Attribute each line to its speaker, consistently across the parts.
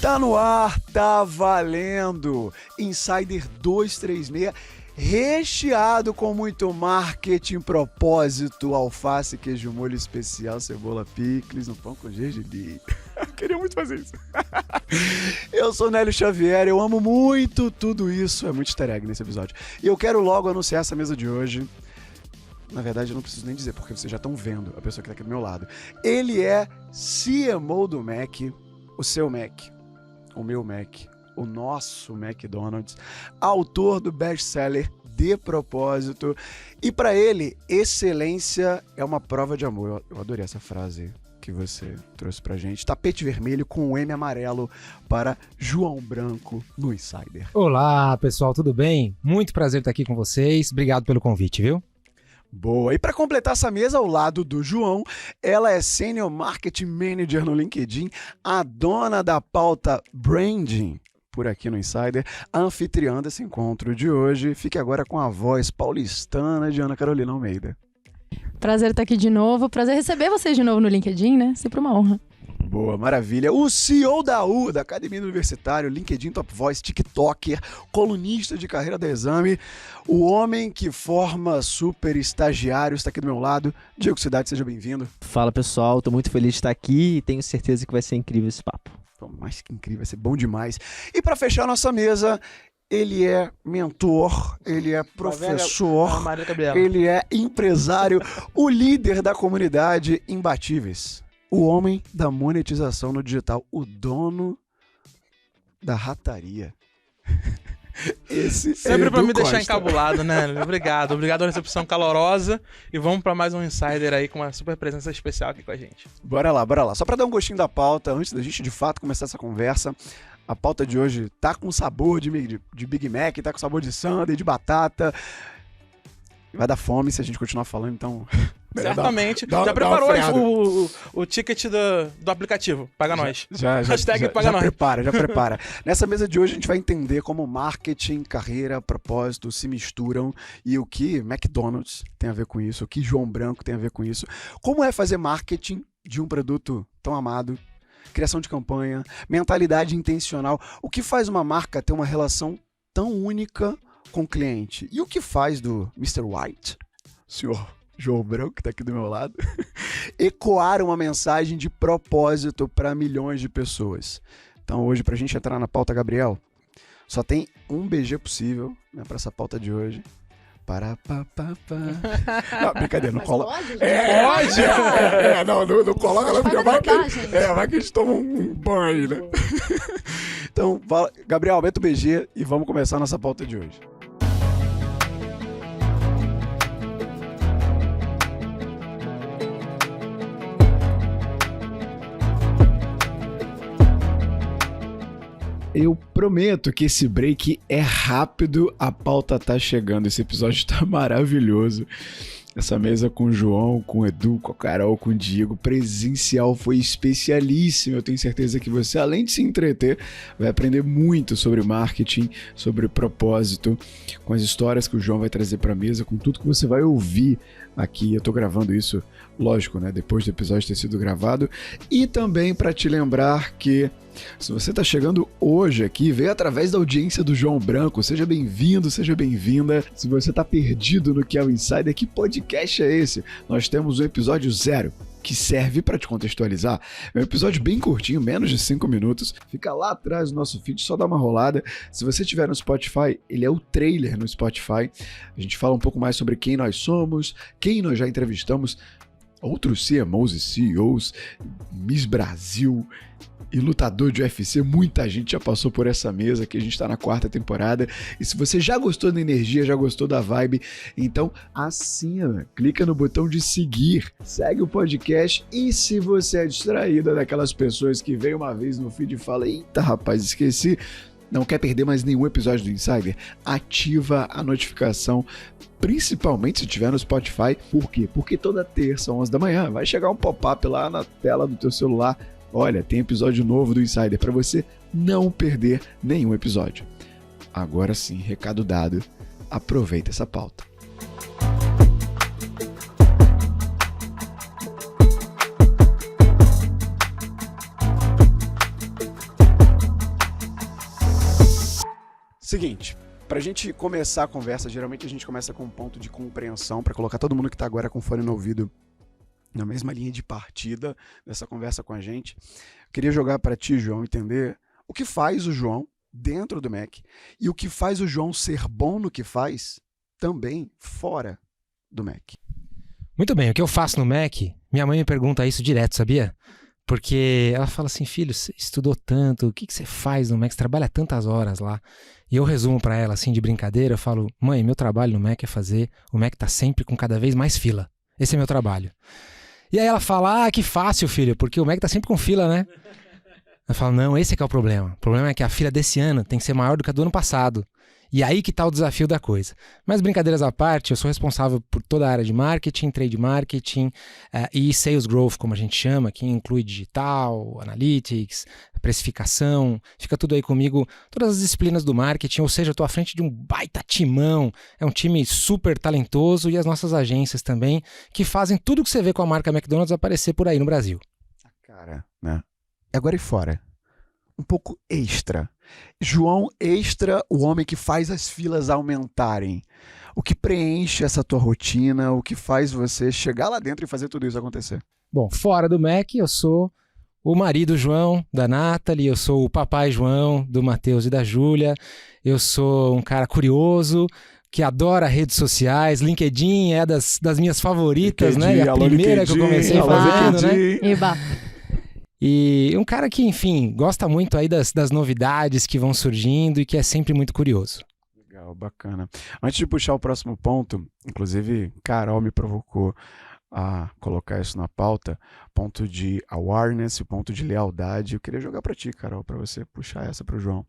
Speaker 1: Tá no ar, tá valendo! Insider 236, recheado com muito marketing, propósito, alface, queijo molho especial, cebola picles, no pão com gergelim. Queria muito fazer isso. Eu sou Nélio Xavier, eu amo muito tudo isso. É muito easter egg nesse episódio. E eu quero logo anunciar essa mesa de hoje. Na verdade, eu não preciso nem dizer, porque vocês já estão vendo a pessoa que tá aqui do meu lado. Ele é CMO do Mac, o seu Mac, o meu Mac, o nosso McDonald's, autor do best-seller De Propósito. E para ele, excelência é uma prova de amor. Eu adorei essa frase que você trouxe pra gente. Tapete vermelho com o M amarelo para João Branco no Insider.
Speaker 2: Olá, pessoal, tudo bem? Muito prazer estar aqui com vocês. Obrigado pelo convite, viu?
Speaker 1: Boa. E para completar essa mesa ao lado do João, ela é Senior Marketing Manager no LinkedIn, a dona da pauta Branding por aqui no Insider, a anfitriã desse encontro de hoje. Fique agora com a voz paulistana de Ana Carolina Almeida.
Speaker 3: Prazer estar aqui de novo, prazer receber vocês de novo no LinkedIn, né? Sempre uma honra.
Speaker 1: Boa, maravilha. O CEO da Academia Universitária, LinkedIn Top Voice, TikToker, colunista de carreira da Exame, o homem que forma super estagiários, está aqui do meu lado. Diego Cidade, seja bem-vindo.
Speaker 4: Fala, pessoal, tô muito feliz de estar aqui e tenho certeza que vai ser incrível esse papo.
Speaker 1: Mais que incrível, vai ser bom demais. E para fechar nossa mesa, ele é mentor, ele é professor, ele é empresário, o líder da comunidade Imbatíveis. O homem da monetização no digital, o da rataria. Esse
Speaker 5: sempre para me
Speaker 1: Costa.
Speaker 5: deixar encabulado, né? Obrigado pela recepção calorosa e vamos para mais um Insider aí com uma super presença especial aqui com a gente.
Speaker 1: Bora lá. Só para dar um gostinho da pauta, antes da gente de fato começar essa conversa, a pauta de hoje tá com sabor de Big Mac, tá com sabor de sundae, de batata. Vai dar fome se a gente continuar falando, então...
Speaker 5: Certamente. Já preparou o ticket do aplicativo? Paga nós. Hashtag paga nós.
Speaker 1: Já prepara. Nessa mesa de hoje a gente vai entender como marketing, carreira, propósito se misturam e o que McDonald's tem a ver com isso, o que João Branco tem a ver com isso. Como é fazer marketing de um produto tão amado, criação de campanha, mentalidade intencional. O que faz uma marca ter uma relação tão única com o cliente? E o que faz do Mr. White, o senhor João Branco, que está aqui do meu lado, ecoar uma mensagem de propósito para milhões de pessoas? Então hoje, para a gente entrar na pauta, Gabriel, só tem um BG possível, né, para essa pauta de hoje. Não, brincadeira, não cola.
Speaker 3: Pode?
Speaker 1: Não coloca lá, porque vai que a gente toma um banho, né? Então, Gabriel, aumenta o BG e vamos começar a nossa pauta de hoje. Eu prometo que esse break é rápido, a pauta tá chegando, esse episódio tá maravilhoso. Essa mesa com o João, com o Edu, com a Carol, com o Diego, presencial, foi especialíssimo. Eu tenho certeza que você, além de se entreter, vai aprender muito sobre marketing, sobre propósito, com as histórias que o João vai trazer para a mesa, com tudo que você vai ouvir aqui. Eu tô gravando isso, lógico, né? Depois do episódio ter sido gravado. E também para te lembrar que se você está chegando hoje aqui, veio através da audiência do João Branco, seja bem-vindo, seja bem-vinda. Se você está perdido no que é o Insider, que podcast é esse? Nós temos o episódio 0, que serve para te contextualizar. É um episódio bem curtinho, menos de 5 minutos. Fica lá atrás do nosso feed, só dá uma rolada. Se você estiver no Spotify, ele é o trailer no Spotify. A gente fala um pouco mais sobre quem nós somos, quem nós já entrevistamos, outros CMOs e CEOs, Miss Brasil e lutador de UFC, muita gente já passou por essa mesa, que a gente está na 4ª temporada. E se você já gostou da energia, já gostou da vibe, então assina, clica no botão de seguir, segue o podcast. E se você é distraída daquelas pessoas que vem uma vez no feed e fala: eita rapaz, esqueci, não quer perder mais nenhum episódio do Insider, ativa a notificação, principalmente se estiver no Spotify. Por quê? Porque toda terça, 11 da manhã, vai chegar um pop-up lá na tela do teu celular. Olha, tem episódio novo do Insider para você não perder nenhum episódio. Agora sim, recado dado, aproveita essa pauta. Seguinte, pra gente começar a conversa, geralmente a gente começa com um ponto de compreensão, pra colocar todo mundo que tá agora com fone no ouvido na mesma linha de partida dessa conversa com a gente. Queria jogar pra ti, João, entender o que faz o João dentro do Mac e o que faz o João ser bom no que faz também fora do Mac.
Speaker 2: Muito bem, o que eu faço no Mac, minha mãe me pergunta isso direto, sabia? Porque ela fala assim, filho, você estudou tanto, o que você faz no Mac? Você trabalha tantas horas lá. E eu resumo pra ela, assim, de brincadeira, eu falo, mãe, meu trabalho no Mac é fazer o Mac tá sempre com cada vez mais fila. Esse é meu trabalho. E aí ela fala, que fácil, filho, porque o Mac tá sempre com fila, né? Eu falo, não, esse é que é o problema. O problema é que a fila desse ano tem que ser maior do que a do ano passado. E aí que tá o desafio da coisa. Mas brincadeiras à parte, eu sou responsável por toda a área de marketing, trade marketing e sales growth, como a gente chama, que inclui digital, analytics, precificação. Fica tudo aí comigo, todas as disciplinas do marketing, ou seja, eu tô à frente de um baita timão. É um time super talentoso e as nossas agências também, que fazem tudo que você vê com a marca McDonald's aparecer por aí no Brasil.
Speaker 1: Cara, né? Agora e fora. Um pouco extra. João Extra, o homem que faz as filas aumentarem. O que preenche essa tua rotina, o que faz você chegar lá dentro e fazer tudo isso acontecer?
Speaker 2: Bom, fora do Mac, eu sou o marido João, da Nathalie, eu sou o papai João, do Matheus e da Júlia, eu sou um cara curioso, que adora redes sociais, LinkedIn é das minhas favoritas,
Speaker 1: LinkedIn,
Speaker 2: né? E a primeira
Speaker 1: LinkedIn,
Speaker 2: que eu comecei
Speaker 1: alô,
Speaker 2: fazendo, né?
Speaker 1: LinkedIn.
Speaker 3: Eba.
Speaker 2: E um cara que, enfim, gosta muito aí das novidades que vão surgindo e que é sempre muito curioso.
Speaker 1: Legal, bacana. Antes de puxar o próximo ponto, inclusive Carol me provocou a colocar isso na pauta, ponto de awareness, ponto de lealdade. Eu queria jogar para ti, Carol, para você puxar essa para o João.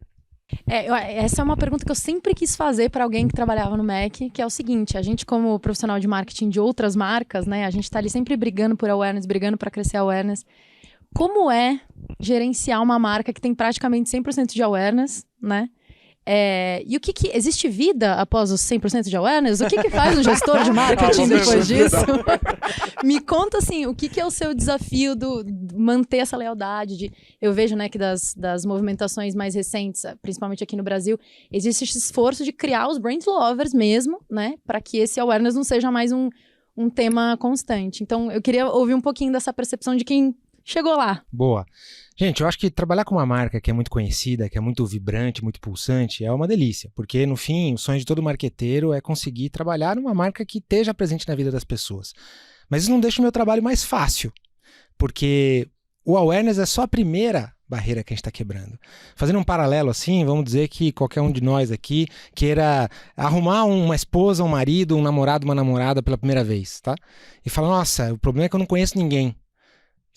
Speaker 3: Essa é uma pergunta que eu sempre quis fazer para alguém que trabalhava no Mac, que é o seguinte, a gente como profissional de marketing de outras marcas, né, a gente tá ali sempre brigando por awareness, brigando para crescer awareness. Como é gerenciar uma marca que tem praticamente 100% de awareness, né? E o que existe vida após os 100% de awareness? O que faz um gestor de marketing depois disso? Me conta, assim, o que é o seu desafio do manter essa lealdade? Eu vejo, né, que das movimentações mais recentes, principalmente aqui no Brasil, existe esse esforço de criar os brand lovers mesmo, né? Para que esse awareness não seja mais um tema constante. Então, eu queria ouvir um pouquinho dessa percepção de quem chegou lá.
Speaker 2: Boa. Gente, eu acho que trabalhar com uma marca que é muito conhecida, que é muito vibrante, muito pulsante, é uma delícia. Porque, no fim, o sonho de todo marqueteiro é conseguir trabalhar numa marca que esteja presente na vida das pessoas. Mas isso não deixa o meu trabalho mais fácil. Porque o awareness é só a primeira barreira que a gente está quebrando. Fazendo um paralelo assim, vamos dizer que qualquer um de nós aqui queira arrumar uma esposa, um marido, um namorado, uma namorada pela primeira vez, tá? E fala, nossa, o problema é que eu não conheço ninguém.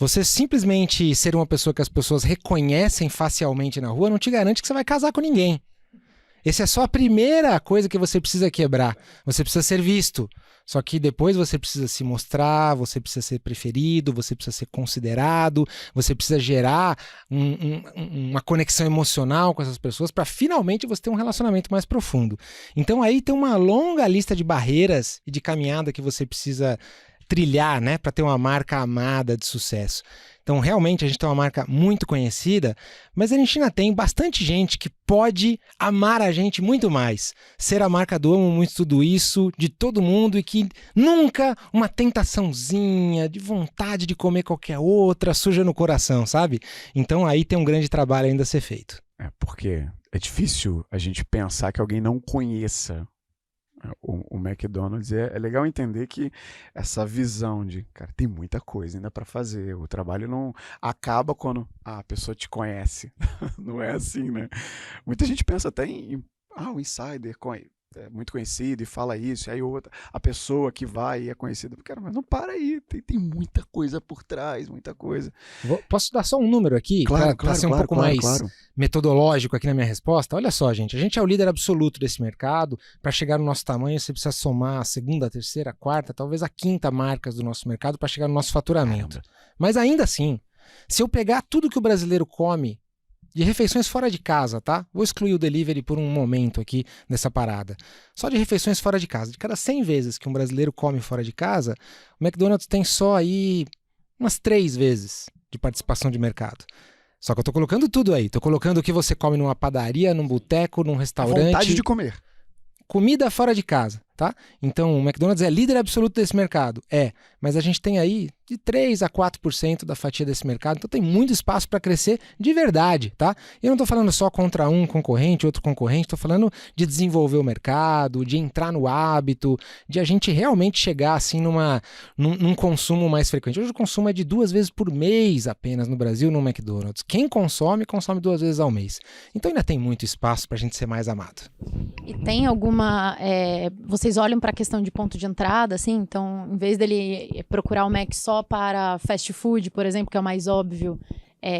Speaker 2: Você simplesmente ser uma pessoa que as pessoas reconhecem facialmente na rua não te garante que você vai casar com ninguém. Essa é só a primeira coisa que você precisa quebrar. Você precisa ser visto. Só que depois você precisa se mostrar, você precisa ser preferido, você precisa ser considerado, você precisa gerar uma conexão emocional com essas pessoas para finalmente você ter um relacionamento mais profundo. Então aí tem uma longa lista de barreiras e de caminhada que você precisa trilhar, né, para ter uma marca amada de sucesso. Então, realmente, a gente tem uma marca muito conhecida, mas a gente ainda tem bastante gente que pode amar a gente muito mais. Ser a marca do amo muito tudo isso, de todo mundo, e que nunca uma tentaçãozinha de vontade de comer qualquer outra suja no coração, sabe? Então, aí tem um grande trabalho ainda a ser feito.
Speaker 1: Porque é difícil a gente pensar que alguém não conheça o McDonald's. É legal entender que essa visão de, cara, tem muita coisa ainda para fazer, o trabalho não acaba quando a pessoa te conhece. Não é assim, né? Muita gente pensa até o insider é muito conhecido e fala isso, e aí a pessoa que vai e é conhecida, cara, mas não para aí, tem muita coisa por trás, muita coisa.
Speaker 2: Posso dar só um número aqui? Para ser um pouco mais metodológico aqui na minha resposta? Olha só, gente, a gente é o líder absoluto desse mercado. Para chegar no nosso tamanho, você precisa somar a segunda, a terceira, a quarta, talvez a quinta marcas do nosso mercado para chegar no nosso faturamento. Caramba. Mas ainda assim, se eu pegar tudo que o brasileiro come de refeições fora de casa, tá? Vou excluir o delivery por um momento aqui nessa parada. Só de refeições fora de casa. De cada 100 vezes que um brasileiro come fora de casa, o McDonald's tem só aí umas 3 vezes de participação de mercado. Só que eu tô colocando tudo aí. Tô colocando o que você come numa padaria, num boteco, num
Speaker 1: A
Speaker 2: restaurante.
Speaker 1: vontade de comer.
Speaker 2: Comida fora de casa, tá? Então, o McDonald's é líder absoluto desse mercado. Mas a gente tem aí de 3 a 4% da fatia desse mercado, então tem muito espaço para crescer de verdade, tá? E eu não estou falando só contra um concorrente, outro concorrente, estou falando de desenvolver o mercado, de entrar no hábito, de a gente realmente chegar assim num consumo mais frequente. Hoje o consumo é de 2 vezes por mês apenas no Brasil no McDonald's. Quem consome 2 vezes ao mês. Então ainda tem muito espaço para a gente ser mais amado.
Speaker 3: E tem alguma... vocês olham para a questão de ponto de entrada, assim? Então, em vez dele procurar o Mac só para fast food, por exemplo, que é o mais óbvio,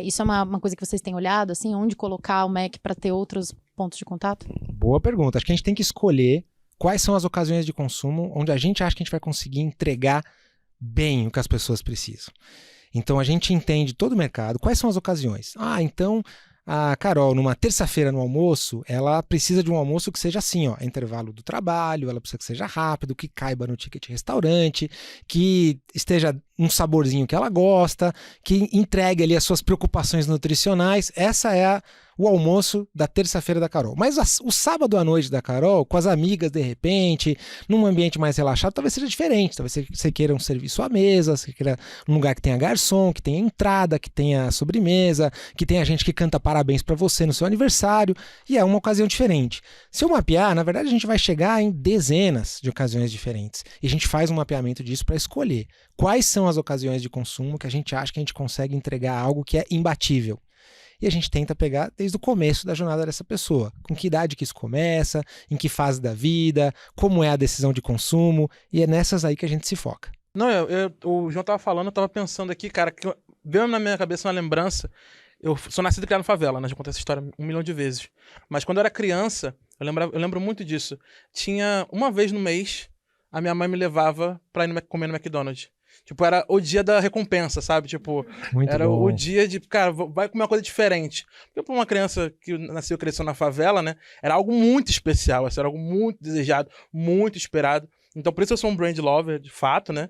Speaker 3: isso é uma coisa que vocês têm olhado, assim? Onde colocar o Mac para ter outros pontos de contato?
Speaker 2: Boa pergunta. Acho que a gente tem que escolher quais são as ocasiões de consumo onde a gente acha que a gente vai conseguir entregar bem o que as pessoas precisam. Então, a gente entende todo o mercado. Quais são as ocasiões? Então... A Carol, numa terça-feira no almoço, ela precisa de um almoço que seja assim, intervalo do trabalho, ela precisa que seja rápido, que caiba no ticket restaurante, que esteja um saborzinho que ela gosta, que entregue ali as suas preocupações nutricionais. Essa é o almoço da terça-feira da Carol. Mas o sábado à noite da Carol, com as amigas de repente, num ambiente mais relaxado, talvez seja diferente. Talvez você queira um serviço à mesa, você queira um lugar que tenha garçom, que tenha entrada, que tenha sobremesa, que tenha gente que canta parabéns para você no seu aniversário, e é uma ocasião diferente. Se eu mapear, na verdade a gente vai chegar em dezenas de ocasiões diferentes. E a gente faz um mapeamento disso para escolher quais são as ocasiões de consumo que a gente acha que a gente consegue entregar algo que é imbatível. E a gente tenta pegar desde o começo da jornada dessa pessoa. Com que idade que isso começa, em que fase da vida, como é a decisão de consumo, e é nessas aí que a gente se foca.
Speaker 5: Não, o João tava falando, eu tava pensando aqui, cara, que veio na minha cabeça uma lembrança. Eu sou nascido e criado na favela, né? Já contei essa história 1 milhão de vezes. Mas quando eu era criança, eu lembro muito disso. Tinha uma vez no mês, a minha mãe me levava pra ir comer no McDonald's. Tipo, era o dia da recompensa, sabe? Tipo,
Speaker 2: Muito
Speaker 5: era
Speaker 2: bom.
Speaker 5: o dia de, cara, vai comer uma coisa diferente. Porque pra uma criança que nasceu e cresceu na favela, né? Era algo muito especial, assim, era algo muito desejado, muito esperado. Então, por isso eu sou um brand lover, de fato, né?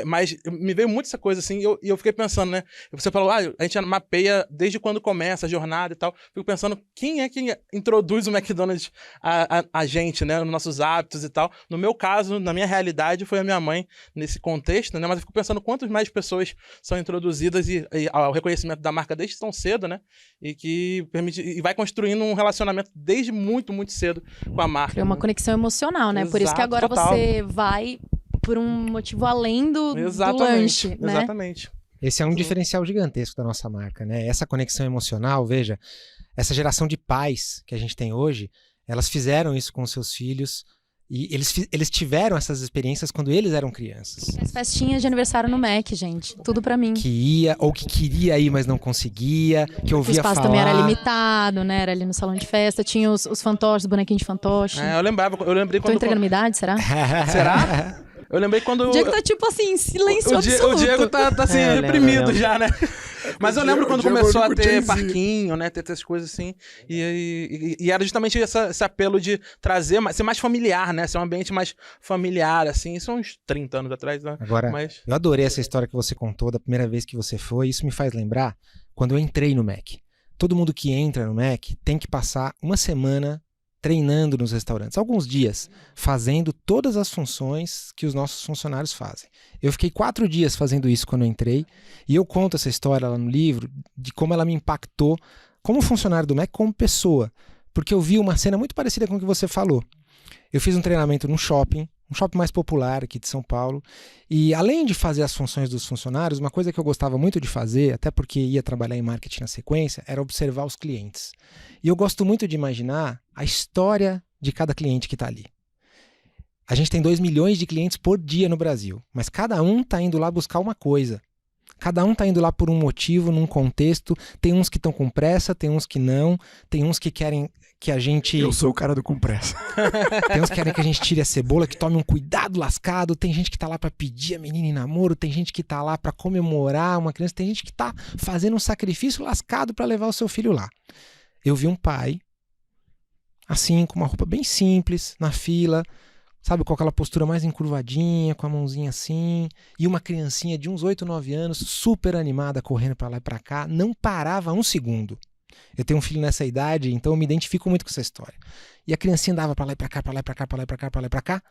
Speaker 5: Mas me veio muito essa coisa, assim, e eu fiquei pensando, né? Você falou, a gente mapeia desde quando começa a jornada e tal. Fico pensando, quem é que introduz o McDonald's a gente, né? Nos nossos hábitos e tal. No meu caso, na minha realidade, foi a minha mãe nesse contexto, né? Mas eu fico pensando quantas mais pessoas são introduzidas ao reconhecimento da marca desde tão cedo, né? E que permite, e vai construindo um relacionamento desde muito, muito cedo com a marca.
Speaker 3: Cria uma conexão emocional, né?
Speaker 5: Exato,
Speaker 3: por isso que agora
Speaker 5: total.
Speaker 3: Você vai por um motivo além do lanche, né?
Speaker 5: Exatamente.
Speaker 2: Esse é um diferencial gigantesco da nossa marca, né? Essa conexão emocional, veja, essa geração de pais que a gente tem hoje, elas fizeram isso com seus filhos e eles tiveram essas experiências quando eles eram crianças.
Speaker 3: As festinhas de aniversário no Mac, gente. Tudo pra mim.
Speaker 2: Que ia, ou que queria ir, mas não conseguia, que ouvia falar.
Speaker 3: O espaço também era limitado, né? Era ali no salão de festa. Tinha os fantoches, os bonequinhos de fantoche.
Speaker 5: Eu lembrei
Speaker 3: Tô
Speaker 5: quando...
Speaker 3: entregando minha idade, será?
Speaker 5: Será? Eu lembrei quando...
Speaker 3: O Diego tá tipo assim, silêncio absoluto.
Speaker 5: O Diego tá assim, reprimido
Speaker 4: lembro.
Speaker 5: já, né? Mas eu lembro quando
Speaker 1: Diego
Speaker 5: começou a
Speaker 1: com
Speaker 5: ter
Speaker 1: Jay-Z.
Speaker 5: parquinho, né? Ter essas coisas assim. E era justamente esse apelo de trazer, ser mais familiar, né? Ser um ambiente mais familiar, assim. Isso há uns 30 anos atrás, né?
Speaker 2: Agora,
Speaker 5: Mas...
Speaker 2: eu adorei essa história que você contou da primeira vez que você foi. Isso me faz lembrar quando eu entrei no Mac. Todo mundo que entra no Mac tem que passar uma semana treinando nos restaurantes, alguns dias, fazendo todas as funções que os nossos funcionários fazem. Eu fiquei 4 dias fazendo isso quando eu entrei, e eu conto essa história lá no livro, de como ela me impactou como funcionário do Mac, como pessoa, porque eu vi uma cena muito parecida com o que você falou. Eu fiz um treinamento num shopping, um shopping mais popular aqui de São Paulo, e além de fazer as funções dos funcionários, uma coisa que eu gostava muito de fazer, até porque ia trabalhar em marketing na sequência, era observar os clientes. E eu gosto muito de imaginar a história de cada cliente que está ali. A gente tem 2 milhões de clientes por dia no Brasil, mas cada um está indo lá buscar uma coisa. Cada um está indo lá por um motivo, num contexto. Tem uns que estão com pressa, tem uns que não, tem uns que querem que a gente...
Speaker 1: Eu sou o cara do com pressa.
Speaker 2: Tem uns que querem que a gente tire a cebola, que tome um cuidado lascado. Tem gente que tá lá pra pedir a menina em namoro. Tem gente que tá lá pra comemorar uma criança. Tem gente que tá fazendo um sacrifício lascado pra levar o seu filho lá. Eu vi um pai, assim, com uma roupa bem simples, na fila, sabe, com aquela postura mais encurvadinha, com a mãozinha assim, e uma criancinha de uns 8, 9 anos, super animada, correndo para lá e para cá, não parava um segundo. Eu tenho um filho nessa idade, então eu me identifico muito com essa história. E a criancinha andava pra lá e pra cá, pra lá e pra cá, pra lá e pra cá, pra lá e pra cá.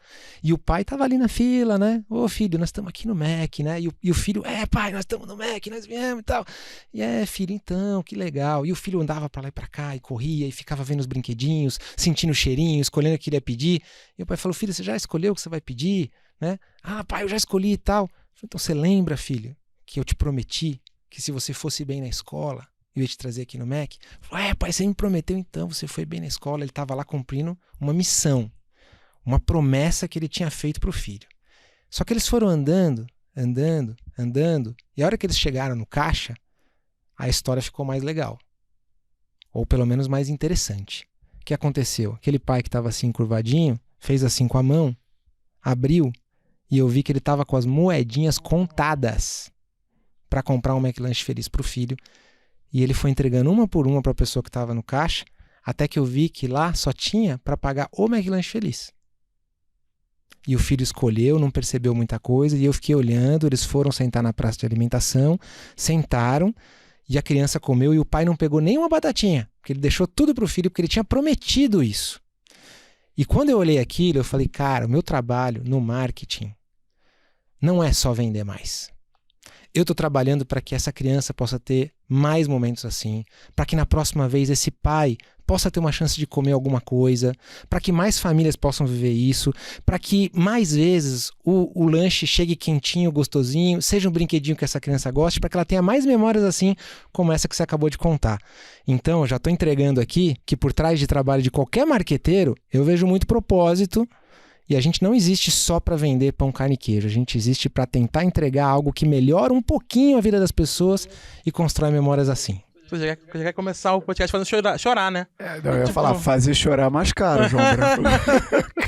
Speaker 2: E o pai tava ali na fila, né? Ô filho, nós estamos aqui no Mac, né? E o filho, pai, nós estamos no Mac, nós viemos e tal. E filho, então, que legal. E o filho andava pra lá e pra cá e corria e ficava vendo os brinquedinhos, sentindo o cheirinho, escolhendo o que ele ia pedir. E o pai falou, filho, você já escolheu o que você vai pedir? Né? Ah, pai, eu já escolhi e tal. Falei, então você lembra, filho, que eu te prometi que se você fosse bem na escola, eu ia te trazer aqui no Mac? Falei, pai, você me prometeu então, você foi bem na escola. Ele estava lá cumprindo uma missão, uma promessa que ele tinha feito para o filho. Só que eles foram andando, e a hora que eles chegaram no caixa, a história ficou mais legal. Ou pelo menos mais interessante. O que aconteceu? Aquele pai que estava assim encurvadinho, fez assim com a mão, abriu, e eu vi que ele estava com as moedinhas contadas para comprar um McLanche Feliz para o filho. E ele foi entregando uma por uma para a pessoa que estava no caixa, até que eu vi que lá só tinha para pagar o McLanche Feliz. E o filho escolheu, não percebeu muita coisa, e eu fiquei olhando, eles foram sentar na praça de alimentação, sentaram, e a criança comeu, e o pai não pegou nem uma batatinha, porque ele deixou tudo para o filho, porque ele tinha prometido isso. E quando eu olhei aquilo, eu falei, cara, o meu trabalho no marketing não é só vender mais. Eu estou trabalhando para que essa criança possa ter mais momentos assim, para que na próxima vez esse pai possa ter uma chance de comer alguma coisa, para que mais famílias possam viver isso, para que mais vezes o lanche chegue quentinho, gostosinho, seja um brinquedinho que essa criança goste, para que ela tenha mais memórias assim como essa que você acabou de contar. Então, eu já estou entregando aqui que por trás de trabalho de qualquer marqueteiro, eu vejo muito propósito. E a gente não existe só para vender pão, carne e queijo. A gente existe para tentar entregar algo que melhora um pouquinho a vida das pessoas e constrói memórias assim.
Speaker 5: Você já quer começar o podcast fazendo chorar, né?
Speaker 1: Não, eu ia falar, fazer chorar mais caro, João Branco.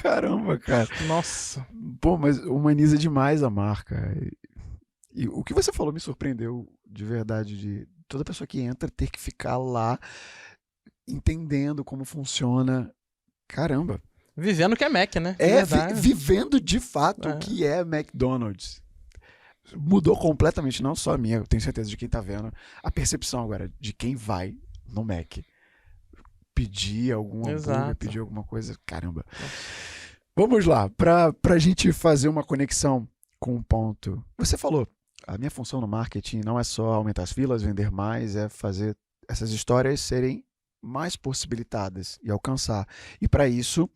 Speaker 1: Caramba, cara.
Speaker 5: Nossa.
Speaker 1: Pô, mas humaniza demais a marca. E o que você falou me surpreendeu de verdade, de toda pessoa que entra ter que ficar lá entendendo como funciona. Caramba.
Speaker 5: Vivendo o que é Mac, né?
Speaker 1: Vivendo de fato o que é McDonald's. Mudou completamente, não só a minha, eu tenho certeza de quem tá vendo, a percepção agora de quem vai no Mac pedir algum hambúrguer, pedir alguma coisa. Caramba. Vamos lá, pra gente fazer uma conexão com um ponto. Você falou, a minha função no marketing não é só aumentar as filas, vender mais, é fazer essas histórias serem mais possibilitadas e alcançar. E para isso,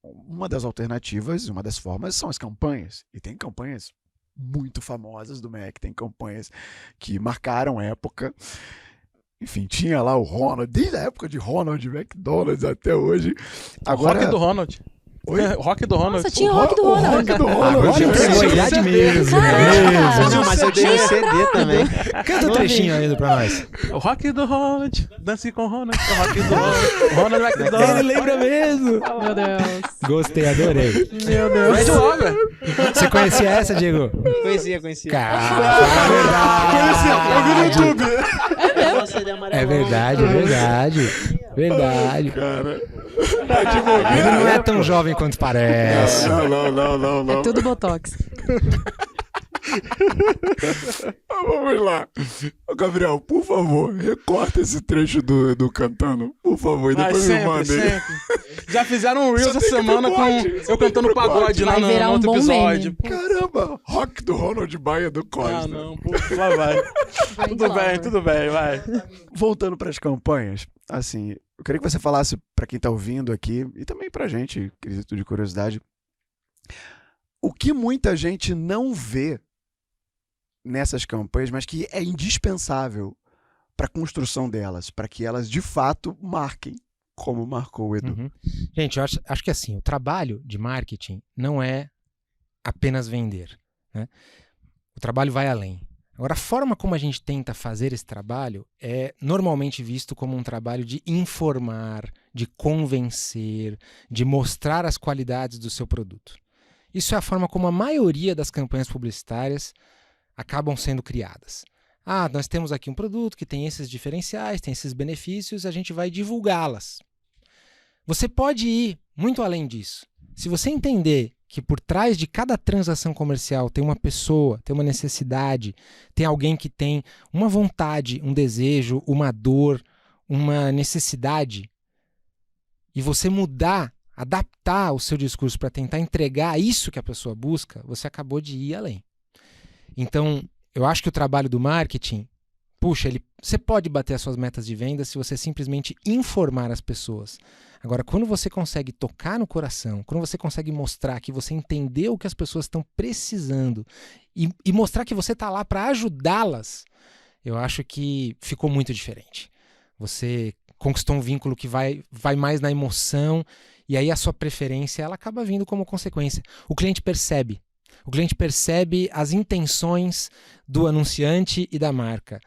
Speaker 1: uma das alternativas, uma das formas são as campanhas. E tem campanhas muito famosas do Mac, tem campanhas que marcaram época. Enfim, tinha lá o Ronald, desde a época de Ronald McDonald's até hoje. Agora,
Speaker 5: o rock do Ronald.
Speaker 1: Oi?
Speaker 5: Rock do Ronald.
Speaker 3: Nossa, tinha o rock do Ronald.
Speaker 2: Agora entregou a idade mesmo.
Speaker 4: Não, mas eu tenho CD também.
Speaker 2: Canta o trechinho ainda pra nós.
Speaker 5: O rock do Ronald. Dance com o Ronald. O rock do Ronald. Ronald McDonald.
Speaker 2: Ele lembra mesmo.
Speaker 3: Meu Deus.
Speaker 2: Gostei, adorei.
Speaker 5: Meu Deus. Red Lover.
Speaker 2: Você conhecia essa, Diego?
Speaker 4: Conhecia.
Speaker 2: Cara,
Speaker 1: eu vi no YouTube.
Speaker 2: É verdade. Verdade.
Speaker 1: Cara.
Speaker 2: Ele não é tão jovem quanto parece.
Speaker 1: Não.
Speaker 3: É tudo Botox.
Speaker 1: Vamos lá. Ô, Gabriel, por favor, recorta esse trecho do Edu cantando, por favor, e depois me manda aí.
Speaker 5: Já fizeram um Reels essa semana com eu cantando pagode lá no outro episódio.
Speaker 1: Caramba, rock do Ronald Baia do Costa.
Speaker 5: Ah, não, pô, lá vai. Tudo bem, vai.
Speaker 1: Voltando para as campanhas, assim, eu queria que você falasse para quem tá ouvindo aqui, e também pra gente, quesito de curiosidade, o que muita gente não vê nessas campanhas, mas que é indispensável para a construção delas, para que elas de fato marquem, como marcou o Edu.
Speaker 2: Uhum. Gente, eu acho que assim, o trabalho de marketing não é apenas vender, né? O trabalho vai além. Agora, a forma como a gente tenta fazer esse trabalho é normalmente visto como um trabalho de informar, de convencer, de mostrar as qualidades do seu produto. Isso é a forma como a maioria das campanhas publicitárias acabam sendo criadas. Ah, nós temos aqui um produto que tem esses diferenciais, tem esses benefícios, a gente vai divulgá-las. Você pode ir muito além disso. Se você entender que por trás de cada transação comercial tem uma pessoa, tem uma necessidade, tem alguém que tem uma vontade, um desejo, uma dor, uma necessidade, e você mudar, adaptar o seu discurso para tentar entregar isso que a pessoa busca, você acabou de ir além. Então, eu acho que o trabalho do marketing, você pode bater as suas metas de venda se você simplesmente informar as pessoas. Agora, quando você consegue tocar no coração, quando você consegue mostrar que você entendeu o que as pessoas estão precisando e mostrar que você está lá para ajudá-las, eu acho que ficou muito diferente. Você conquistou um vínculo que vai mais na emoção, e aí a sua preferência ela acaba vindo como consequência. O cliente percebe as intenções do anunciante e da marca.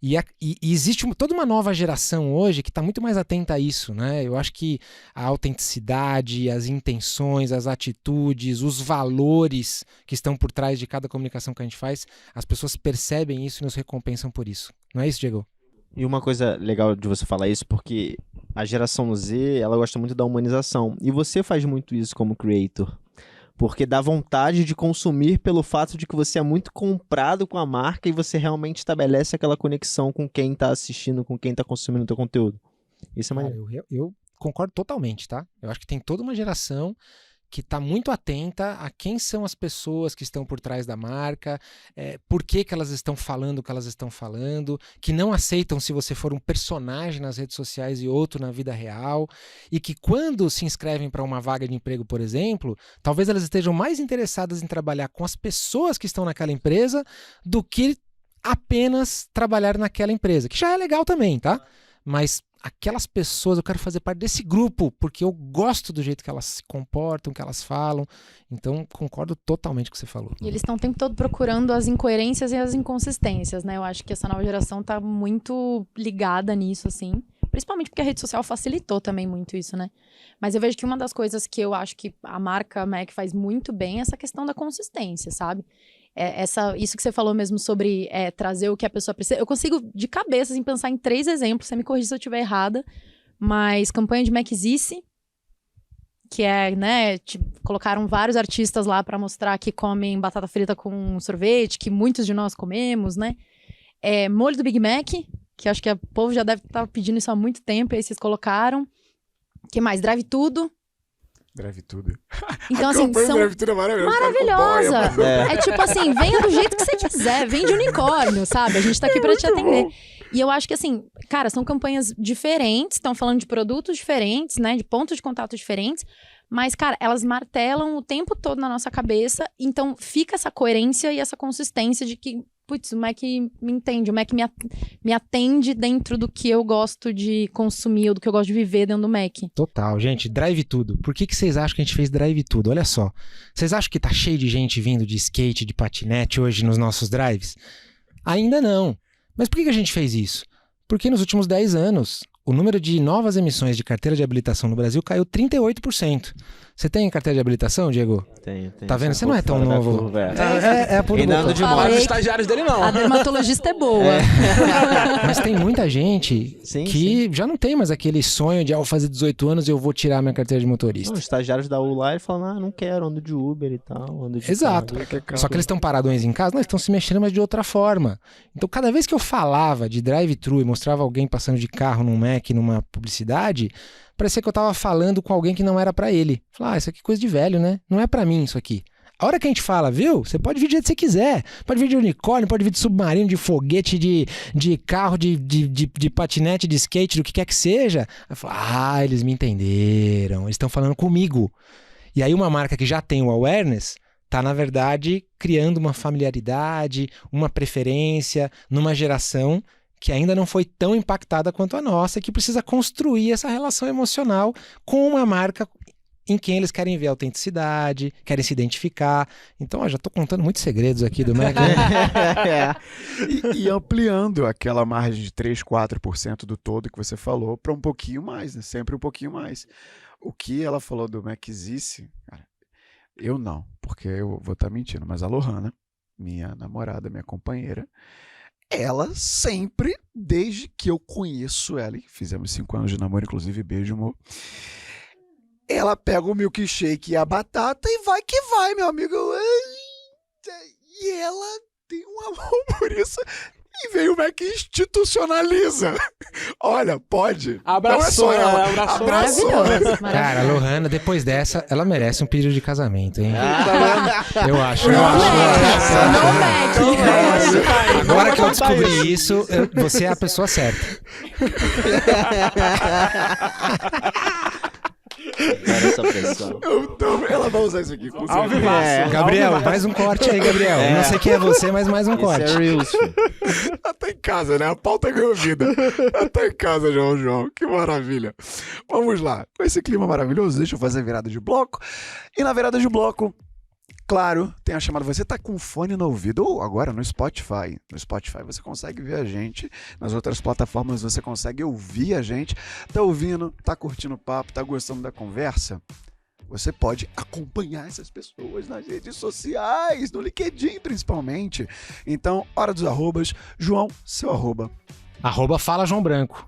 Speaker 2: E existe toda uma nova geração hoje que está muito mais atenta a isso, né? Eu acho que a autenticidade, as intenções, as atitudes, os valores que estão por trás de cada comunicação que a gente faz, as pessoas percebem isso e nos recompensam por isso. Não é isso, Diego?
Speaker 4: E uma coisa legal de você falar isso, porque a geração Z, ela gosta muito da humanização. E você faz muito isso como creator. Porque dá vontade de consumir pelo fato de que você é muito comprado com a marca e você realmente estabelece aquela conexão com quem está assistindo, com quem está consumindo o teu conteúdo. Isso é maneiro.
Speaker 2: Eu concordo totalmente, tá? Eu acho que tem toda uma geração que está muito atenta a quem são as pessoas que estão por trás da marca, por que elas estão falando o que elas estão falando, que não aceitam se você for um personagem nas redes sociais e outro na vida real, e que quando se inscrevem para uma vaga de emprego, por exemplo, talvez elas estejam mais interessadas em trabalhar com as pessoas que estão naquela empresa do que apenas trabalhar naquela empresa, que já é legal também, tá? Mas aquelas pessoas, eu quero fazer parte desse grupo, porque eu gosto do jeito que elas se comportam, que elas falam. Então, concordo totalmente com o que você falou.
Speaker 3: E eles estão o tempo todo procurando as incoerências e as inconsistências, né? Eu acho que essa nova geração tá muito ligada nisso, assim. Principalmente porque a rede social facilitou também muito isso, né? Mas eu vejo que uma das coisas que eu acho que a marca Mac faz muito bem é essa questão da consistência, sabe? Isso que você falou mesmo sobre trazer o que a pessoa precisa. Eu consigo, de cabeça, assim, pensar em 3 exemplos. Você me corrige se eu estiver errada. Mas campanha de Maczice, que né? Colocaram vários artistas lá para mostrar que comem batata frita com sorvete, que muitos de nós comemos, né? Molho do Big Mac, que acho que o povo já deve estar pedindo isso há muito tempo, e aí vocês colocaram. O que mais? Drive Tudo.
Speaker 1: Drive Tudo.
Speaker 3: Então, assim, são
Speaker 1: Drive Tudo é
Speaker 3: maravilhosa. É tipo assim, venha do jeito que você quiser, vem de unicórnio, sabe? A gente tá aqui pra te atender. E eu acho que, assim, cara, são campanhas diferentes, estão falando de produtos diferentes, né? De pontos de contato diferentes. Mas, cara, elas martelam o tempo todo na nossa cabeça. Então, fica essa coerência e essa consistência de que, putz, o Mac me entende, o Mac me atende dentro do que eu gosto de consumir, ou do que eu gosto de viver dentro do Mac.
Speaker 2: Total, gente, Drive Tudo. Por que vocês acham que a gente fez Drive Tudo? Olha só, vocês acham que tá cheio de gente vindo de skate, de patinete hoje nos nossos drives? Ainda não. Mas por que a gente fez isso? Porque nos últimos 10 anos, o número de novas emissões de carteira de habilitação no Brasil caiu 38%. Você tem carteira de habilitação, Diego?
Speaker 4: Tenho.
Speaker 2: Tá vendo? Você não é tão novo.
Speaker 4: É
Speaker 2: a pura
Speaker 4: Reinando de
Speaker 5: Os estagiários dele não.
Speaker 3: A dermatologista é boa.
Speaker 2: Mas tem muita gente que já não tem mais aquele sonho de fazer 18 anos e eu vou tirar minha carteira de motorista.
Speaker 4: Os estagiários da U lá e falam, não quero, ando de Uber e tal. Ando de
Speaker 2: Exato.
Speaker 4: carro.
Speaker 2: Só que eles estão paradões em casa, não, eles estão se mexendo, mas de outra forma. Então, cada vez que eu falava de drive-thru e mostrava alguém passando de carro num Mac, numa publicidade, parecia que eu tava falando com alguém que não era pra ele. Falar, isso aqui é coisa de velho, né? Não é pra mim isso aqui. A hora que a gente fala, viu? Você pode vir do jeito que você quiser. Pode vir de unicórnio, pode vir de submarino, de foguete, de carro, de patinete, de skate, do que quer que seja. Eu falo, eles me entenderam. Eles estão falando comigo. E aí uma marca que já tem o awareness tá, na verdade, criando uma familiaridade, uma preferência numa geração que ainda não foi tão impactada quanto a nossa, que precisa construir essa relação emocional com uma marca em quem eles querem ver autenticidade, querem se identificar. Então, já estou contando muitos segredos aqui do Mac.
Speaker 1: E ampliando aquela margem de 3, 4% do todo que você falou para um pouquinho mais, né? Sempre um pouquinho mais. O que ela falou do Maczice, cara, eu não, porque eu vou estar mentindo, mas a Lohana, minha namorada, minha companheira, ela sempre, desde que eu conheço ela, e fizemos 5 anos de namoro, inclusive, beijo, amor, ela pega o milkshake e a batata e vai que vai, meu amigo. E ela tem um amor por isso. E veio o Mac e institucionaliza. Olha, pode.
Speaker 5: Abraçou,
Speaker 1: não é só ela.
Speaker 5: abraçou.
Speaker 1: Abraçou.
Speaker 3: Maravilhoso.
Speaker 2: Cara, a Lohana, depois dessa, ela merece um pedido de casamento, hein? Eu acho.
Speaker 3: Não, Mac.
Speaker 2: Agora que eu descobri isso, você é a pessoa certa.
Speaker 4: Era essa pressão.
Speaker 1: Ela vai usar isso aqui. Com
Speaker 5: Ao
Speaker 1: certeza.
Speaker 5: vivaço.
Speaker 2: Gabriel, mais um corte aí, Gabriel. Não sei quem é você, mas mais um corte.
Speaker 4: Esse é Reels, filho.
Speaker 1: Ela tá em casa, né? A pauta ganhou vida. Ela tá em casa, João. Que maravilha. Vamos lá. Com esse clima maravilhoso, deixa eu fazer a virada de bloco. E na virada de bloco, claro, tem a chamada. Você tá com fone no ouvido, ou agora no Spotify. No Spotify você consegue ver a gente. Nas outras plataformas você consegue ouvir a gente. Tá ouvindo, tá curtindo o papo, tá gostando da conversa? Você pode acompanhar essas pessoas nas redes sociais, no LinkedIn principalmente. Então, hora dos arrobas. João, seu arroba.
Speaker 2: @Fala João Branco.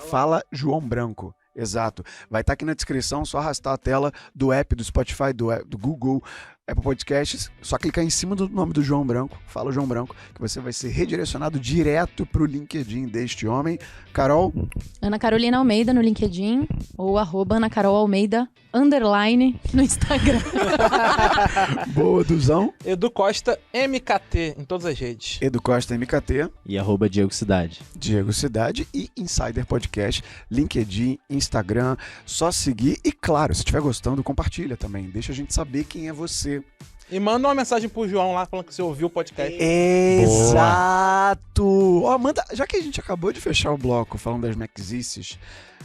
Speaker 1: Fala João Branco. Exato. Vai estar aqui na descrição, só arrastar a tela do app do Spotify, do Google, Apple Podcasts, só clicar em cima do nome do João Branco, Fala João Branco, que você vai ser redirecionado direto pro LinkedIn deste homem. Carol?
Speaker 3: Ana Carolina Almeida no LinkedIn ou @Ana Carol Almeida _ no Instagram.
Speaker 1: Boa, Duzão.
Speaker 5: Edu Costa MKT em todas as redes.
Speaker 1: Edu Costa MKT,
Speaker 4: E @Diego Cidade.
Speaker 1: Diego Cidade e Insider Podcast, LinkedIn, Instagram, só seguir e claro, se estiver gostando, compartilha também, deixa a gente saber quem é você.
Speaker 5: E manda uma mensagem pro João lá falando que você ouviu o podcast.
Speaker 1: Exato! Ó, manda, já que a gente acabou de fechar o bloco falando das Maxices,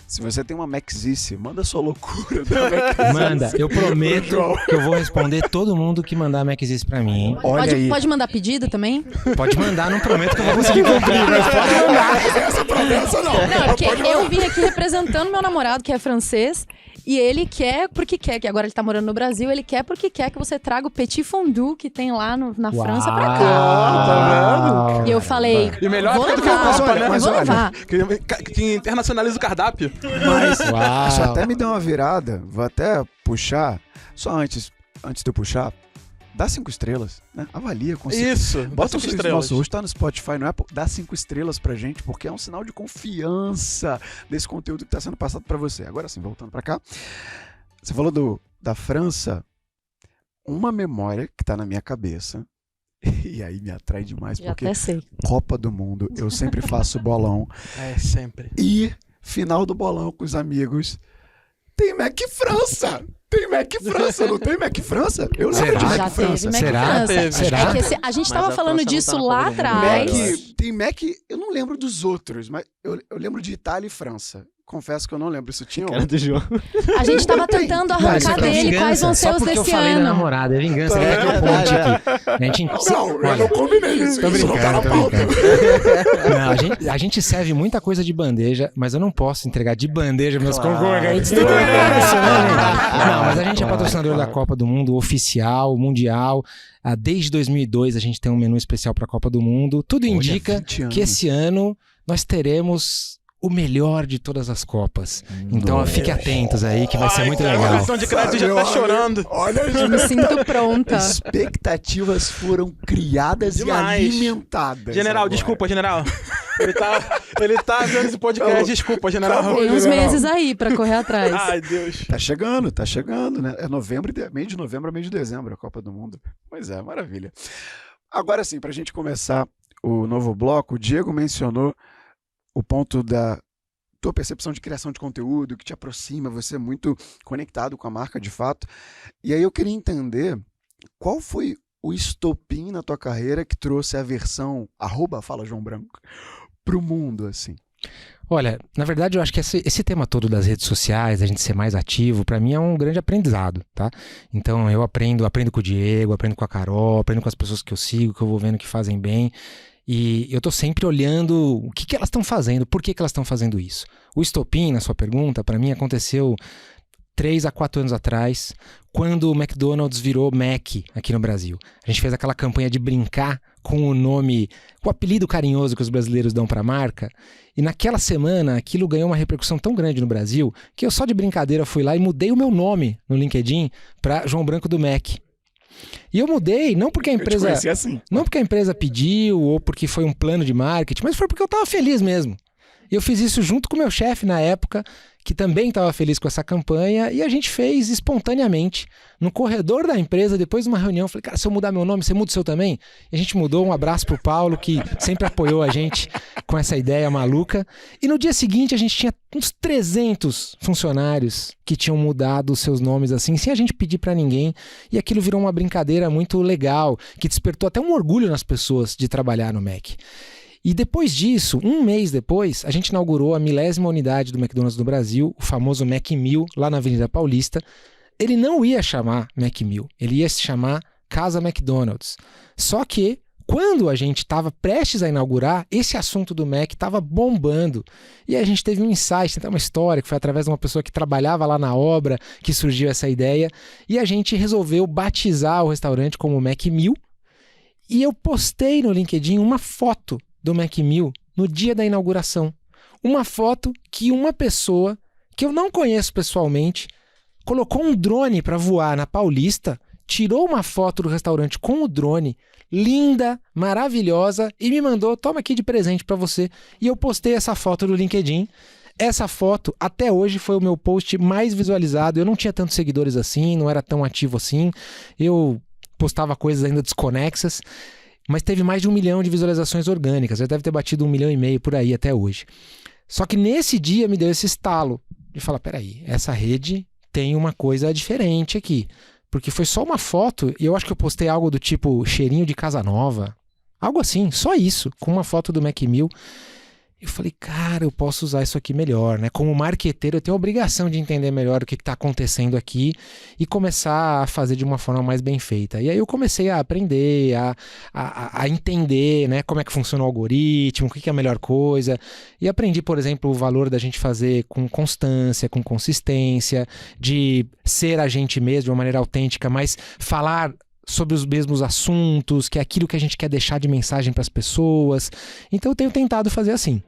Speaker 1: se você tem uma Maxice, manda sua loucura da Maxice.
Speaker 2: Manda, eu prometo
Speaker 1: João.
Speaker 2: que eu vou responder todo mundo que mandar Maxis pra mim, hein?
Speaker 1: Olha aí.
Speaker 3: Pode mandar pedido também?
Speaker 2: Pode mandar, não prometo que eu vou conseguir cumprir, mas pode mandar.
Speaker 1: Essa promessa não.
Speaker 3: Não, porque eu vim aqui representando meu namorado, que é francês, e ele quer porque quer, que agora ele tá morando no Brasil, ele quer porque quer que você traga o petit fondue que tem lá na França pra cá.
Speaker 5: Tá vendo?
Speaker 3: E eu falei,
Speaker 5: E melhor
Speaker 3: vou
Speaker 5: até do que a
Speaker 3: levar,
Speaker 5: Copa, né?
Speaker 1: mas
Speaker 3: vou
Speaker 1: olha,
Speaker 3: levar.
Speaker 5: Que internacionaliza o cardápio.
Speaker 1: Mas
Speaker 2: Uau.
Speaker 1: isso até me deu uma virada. Vou até puxar. Só antes de eu puxar, dá 5 estrelas, né? Avalia com 5.
Speaker 5: Isso.
Speaker 1: Bota o
Speaker 5: 5
Speaker 1: estrelas. Nossa, hoje tá no Spotify, no Apple. Dá 5 estrelas pra gente, porque é um sinal de confiança desse conteúdo que tá sendo passado pra você. Agora sim, voltando pra cá. Você falou da França. Uma memória que tá na minha cabeça. E aí me atrai demais,
Speaker 3: Já
Speaker 1: porque
Speaker 3: até sei.
Speaker 1: Copa do Mundo, eu sempre faço bolão.
Speaker 5: É, sempre.
Speaker 1: E final do bolão com os amigos. Tem Mac França! Tem Mac França, não tem Mac França? Eu lembro
Speaker 2: Será?
Speaker 1: de
Speaker 3: Já
Speaker 1: Mac
Speaker 3: teve
Speaker 1: França.
Speaker 3: Mac
Speaker 2: Será?
Speaker 3: França.
Speaker 5: Teve.
Speaker 2: Será?
Speaker 3: É que a gente
Speaker 4: Mas
Speaker 3: tava
Speaker 4: a
Speaker 3: falando
Speaker 4: França não
Speaker 3: disso
Speaker 4: tá na
Speaker 3: lá
Speaker 4: Copa do Mundo,
Speaker 3: atrás.
Speaker 4: eu acho.
Speaker 1: Tem Mac, eu não lembro dos outros, mas eu lembro de Itália e França. Confesso que eu não lembro. Isso tinha
Speaker 4: Cara do João.
Speaker 3: A gente tava tentando
Speaker 2: Não, isso
Speaker 3: arrancar
Speaker 2: aqui é
Speaker 3: dele
Speaker 2: vingança,
Speaker 3: quais vão ser
Speaker 2: só
Speaker 3: os
Speaker 2: porque eu
Speaker 3: desse
Speaker 2: falei da
Speaker 3: ano.
Speaker 2: namorada, é vingança. Quer que eu conte aqui? A gente...
Speaker 1: Não, eu
Speaker 2: Olha,
Speaker 1: não combinei isso.
Speaker 2: Tô
Speaker 1: Isso não tá na
Speaker 2: brincando, tô
Speaker 1: pauta.
Speaker 2: brincando. Não, a gente serve muita coisa de bandeja, mas eu não posso entregar de bandeja meus concorrentes. Não, mas a gente é patrocinador da Copa do Mundo oficial, mundial. Desde 2002 a gente tem um menu especial para a Copa do Mundo. Tudo
Speaker 1: Olha,
Speaker 2: indica
Speaker 1: 20 anos.
Speaker 2: que esse ano nós teremos o melhor de todas as Copas. Então fique atentos aí que vai ser muito
Speaker 5: cara,
Speaker 2: legal.
Speaker 5: A questão de crédito já tá chorando.
Speaker 1: Olha,
Speaker 3: Eu me sinto pronta.
Speaker 1: expectativas foram criadas
Speaker 5: Demais.
Speaker 1: e alimentadas.
Speaker 5: General,
Speaker 1: agora.
Speaker 5: desculpa, general. Ele tá vendo esse podcast, desculpa, general.
Speaker 3: Tem uns meses aí pra correr atrás.
Speaker 5: Ai, Deus.
Speaker 1: Tá chegando, né? É meio de novembro a meio de dezembro a Copa do Mundo. Pois é, maravilha. Agora sim, pra gente começar o novo bloco, o Diego mencionou o ponto da tua percepção de criação de conteúdo, que te aproxima, você é muito conectado com a marca de fato. E aí eu queria entender qual foi o estopim na tua carreira que trouxe a versão @Fala João Branco pro mundo, assim.
Speaker 2: Olha, na verdade eu acho que esse tema todo das redes sociais, a gente ser mais ativo, pra mim é um grande aprendizado, tá? Então eu aprendo com o Diego, aprendo com a Carol, aprendo com as pessoas que eu sigo, que eu vou vendo que fazem bem. E eu tô sempre olhando o que elas estão fazendo, por que elas estão fazendo isso. O estopim, na sua pergunta, pra mim aconteceu 3 a 4 anos atrás, quando o McDonald's virou Mac aqui no Brasil. A gente fez aquela campanha de brincar com o nome, o apelido carinhoso que os brasileiros dão para a marca. E naquela semana, aquilo ganhou uma repercussão tão grande no Brasil que eu só de brincadeira fui lá e mudei o meu nome no LinkedIn para João Branco do Mac. E eu mudei, não porque a empresa,
Speaker 1: assim.
Speaker 2: não porque a empresa pediu ou porque foi um plano de marketing, mas foi porque eu estava feliz mesmo. E eu fiz isso junto com o meu chefe na época, que também estava feliz com essa campanha, e a gente fez espontaneamente, no corredor da empresa, depois de uma reunião. Eu falei, cara, se eu mudar meu nome, você muda o seu também? E a gente mudou. Um abraço pro Paulo, que sempre apoiou a gente com essa ideia maluca. E no dia seguinte, a gente tinha uns 300 funcionários que tinham mudado os seus nomes assim, sem a gente pedir para ninguém. E aquilo virou uma brincadeira muito legal, que despertou até um orgulho nas pessoas de trabalhar no Mac. E depois disso, um mês depois, a gente inaugurou a 1000ª unidade do McDonald's no Brasil, o famoso Mac 1000, lá na Avenida Paulista. Ele não ia chamar Mac 1000, ele ia se chamar Casa McDonald's. Só que, quando a gente estava prestes a inaugurar, esse assunto do Mac estava bombando. E a gente teve um insight, tem uma história que foi através de uma pessoa que trabalhava lá na obra que surgiu essa ideia. E a gente resolveu batizar o restaurante como Mac 1000. E eu postei no LinkedIn uma foto do Mac 1000 no dia da inauguração. Uma foto que uma pessoa, que eu não conheço pessoalmente, colocou um drone para voar na Paulista, tirou uma foto do restaurante com o drone, linda, maravilhosa, e me mandou, toma aqui de presente para você. E eu postei essa foto no LinkedIn. Essa foto, até hoje, foi o meu post mais visualizado. Eu não tinha tantos seguidores assim, não era tão ativo assim. Eu postava coisas ainda desconexas. Mas teve mais de 1 milhão de visualizações orgânicas. Já deve ter batido 1,5 milhão por aí até hoje. Só que nesse dia me deu esse estalo de falar, peraí, essa rede tem uma coisa diferente aqui. Porque foi só uma foto, e eu acho que eu postei algo do tipo cheirinho de casa nova. Algo assim, só isso, com uma foto do Mac 1000. Eu falei, cara, eu posso usar isso aqui melhor, né? Como marqueteiro, eu tenho a obrigação de entender melhor o que está acontecendo aqui e começar a fazer de uma forma mais bem feita. E aí eu comecei a aprender, a entender, né, como é que funciona o algoritmo, o que é a melhor coisa. E aprendi, por exemplo, o valor da gente fazer com constância, com consistência, de ser a gente mesmo de uma maneira autêntica, mas falar sobre os mesmos assuntos, que é aquilo que a gente quer deixar de mensagem para as pessoas. Então eu tenho tentado fazer assim.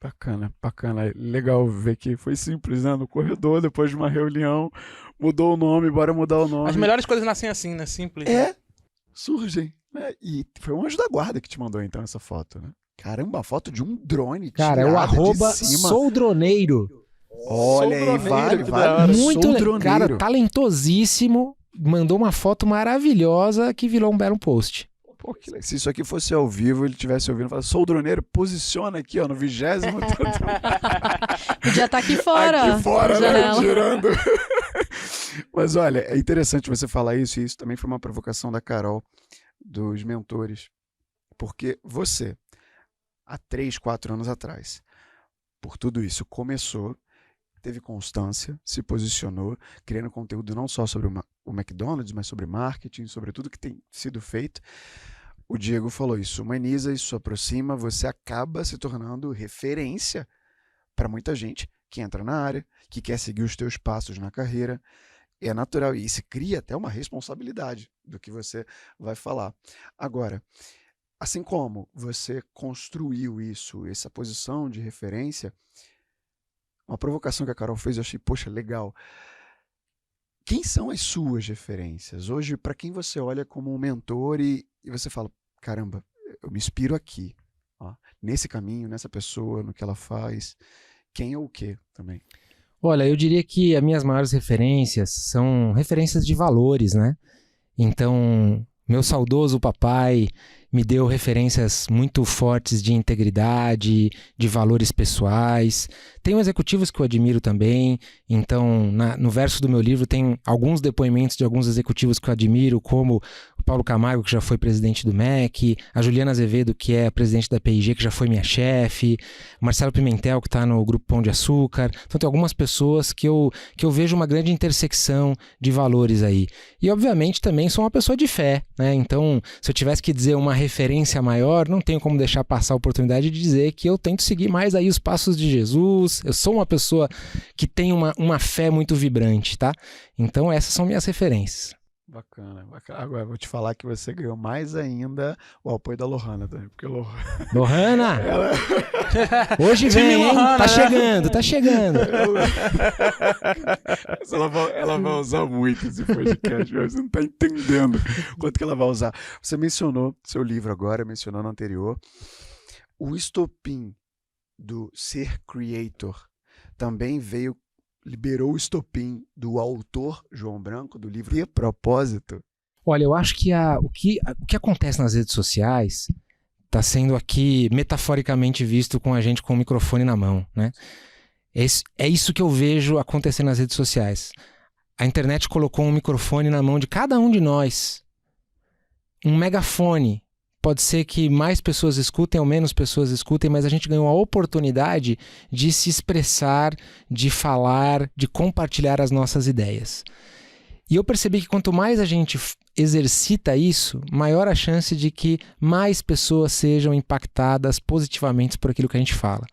Speaker 1: Bacana, bacana. Legal ver que foi simples, né? No corredor, depois de uma reunião, mudou o nome, bora mudar o nome.
Speaker 5: As melhores coisas nascem assim, né? Simples.
Speaker 1: Surgem. Né? E foi um anjo da guarda que te mandou, então, essa foto, né? Caramba, a foto de um drone.
Speaker 2: Cara, é o @soudroneiro.
Speaker 1: Olha aí, vale.
Speaker 2: Muito legal. Cara, talentosíssimo. Mandou uma foto maravilhosa que virou um belo post.
Speaker 1: Pô, se isso aqui fosse ao vivo, ele tivesse ouvindo, fala, sou o droneiro, posiciona aqui, ó, no 20º.
Speaker 3: Podia estar aqui fora.
Speaker 1: Aqui fora, né, girando. Mas olha, é interessante você falar isso, e isso também foi uma provocação da Carol, dos mentores. Porque você, há 3, 4 anos atrás, por tudo isso, começou, teve constância, se posicionou, criando conteúdo não só sobre o McDonald's, mas sobre marketing, sobre tudo que tem sido feito. O Diego falou, isso humaniza, isso aproxima, você acaba se tornando referência para muita gente que entra na área, que quer seguir os teus passos na carreira. É natural, e se cria até uma responsabilidade do que você vai falar. Agora, assim como você construiu isso, essa posição de referência, uma provocação que a Carol fez, eu achei, poxa, legal. Quem são as suas referências? Hoje, para quem você olha como um mentor e você fala, caramba, eu me inspiro aqui, ó, nesse caminho, nessa pessoa, no que ela faz. Quem é o quê também?
Speaker 2: Olha, eu diria que as minhas maiores referências são referências de valores, né? Então, meu saudoso papai me deu referências muito fortes de integridade, de valores pessoais. Tem executivos que eu admiro também. Então, no verso do meu livro tem alguns depoimentos de alguns executivos que eu admiro, como o Paulo Camargo, que já foi presidente do MEC, a Juliana Azevedo, que é presidente da P&G, que já foi minha chefe, o Marcelo Pimentel, que está no Grupo Pão de Açúcar. Então, tem algumas pessoas que eu vejo uma grande intersecção de valores aí. E, obviamente, também sou uma pessoa de fé, né? Então, se eu tivesse que dizer uma referência maior, não tenho como deixar passar a oportunidade de dizer que eu tento seguir mais aí os passos de Jesus. Eu sou uma pessoa que tem uma fé muito vibrante, tá? Então essas são minhas referências.
Speaker 1: Bacana, bacana. Agora, eu vou te falar que você ganhou mais ainda o apoio da Lohana também, porque
Speaker 2: Lohana!
Speaker 1: ela...
Speaker 2: Hoje
Speaker 5: Time
Speaker 2: vem, hein?
Speaker 5: Lohana,
Speaker 2: Tá
Speaker 5: né?
Speaker 2: chegando, tá chegando.
Speaker 1: ela vai usar muito esse podcast, você não tá entendendo quanto que ela vai usar. Você mencionou seu livro agora, mencionou no anterior. O estopim do ser creator também liberou o estopim do autor João Branco, do livro De Propósito.
Speaker 2: Olha, eu acho que o que acontece nas redes sociais está sendo aqui metaforicamente visto com a gente com o microfone na mão, né? É isso que eu vejo acontecer nas redes sociais. A internet colocou um microfone na mão de cada um de nós. Um megafone. Pode ser que mais pessoas escutem ou menos pessoas escutem, mas a gente ganhou a oportunidade de se expressar, de falar, de compartilhar as nossas ideias. E eu percebi que quanto mais a gente exercita isso, maior a chance de que mais pessoas sejam impactadas positivamente por aquilo que a gente fala.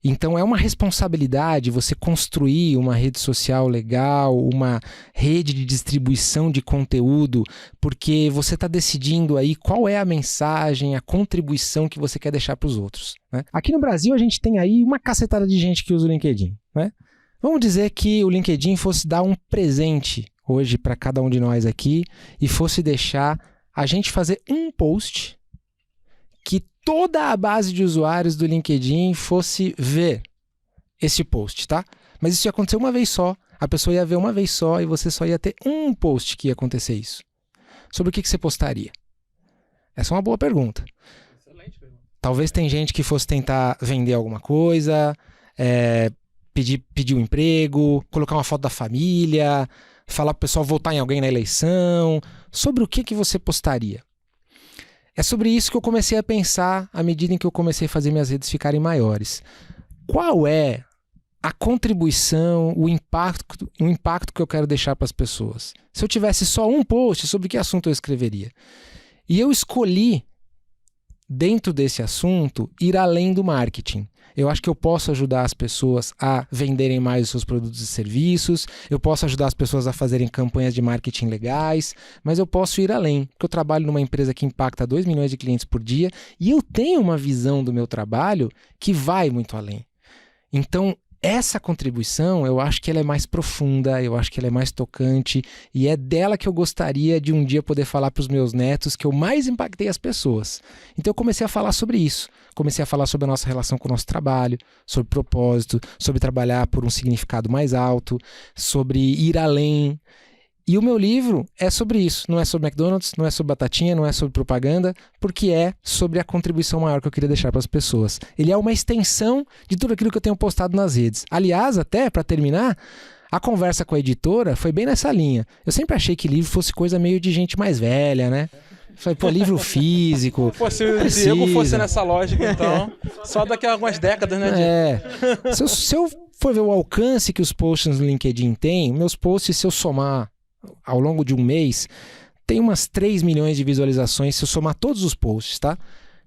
Speaker 2: Então é uma responsabilidade você construir uma rede social legal, uma rede de distribuição de conteúdo, porque você está decidindo aí qual é a mensagem, a contribuição que você quer deixar para os outros, né? Aqui no Brasil a gente tem aí uma cacetada de gente que usa o LinkedIn, né? Vamos dizer que o LinkedIn fosse dar um presente hoje para cada um de nós aqui e fosse deixar a gente fazer um post que toda a base de usuários do LinkedIn fosse ver esse post, tá? Mas isso ia acontecer uma vez só, a pessoa ia ver uma vez só e você só ia ter um post que ia acontecer isso. Sobre o que você postaria? Essa é uma boa pergunta.
Speaker 5: Excelente pergunta.
Speaker 2: Talvez tem gente que fosse tentar vender alguma coisa, pedir um emprego, colocar uma foto da família, falar para o pessoal votar em alguém na eleição. Sobre o que você postaria? É sobre isso que eu comecei a pensar à medida em que eu comecei a fazer minhas redes ficarem maiores. Qual é a contribuição, o impacto que eu quero deixar para as pessoas? Se eu tivesse só um post, sobre que assunto eu escreveria? E eu escolhi, dentro desse assunto, ir além do marketing. Eu acho que eu posso ajudar as pessoas a venderem mais os seus produtos e serviços, eu posso ajudar as pessoas a fazerem campanhas de marketing legais, mas eu posso ir além, porque eu trabalho numa empresa que impacta 2 milhões de clientes por dia e eu tenho uma visão do meu trabalho que vai muito além. Então, essa contribuição, eu acho que ela é mais profunda, eu acho que ela é mais tocante e é dela que eu gostaria de um dia poder falar para os meus netos que eu mais impactei as pessoas. Então eu comecei a falar sobre isso, comecei a falar sobre a nossa relação com o nosso trabalho, sobre propósito, sobre trabalhar por um significado mais alto, sobre ir além. E o meu livro é sobre isso, não é sobre McDonald's, não é sobre batatinha, não é sobre propaganda, porque é sobre a contribuição maior que eu queria deixar para as pessoas. Ele é uma extensão de tudo aquilo que eu tenho postado nas redes. Aliás, até para terminar, a conversa com a editora foi bem nessa linha. Eu sempre achei que livro fosse coisa meio de gente mais velha, né? Falei, pô, livro físico.
Speaker 5: Se o Diego fosse nessa lógica, então, só daqui a algumas décadas, né, Diego?
Speaker 2: Se eu for ver o alcance que os posts no LinkedIn têm, meus posts, se eu somar ao longo de um mês, tem umas 3 milhões de visualizações se eu somar todos os posts, tá?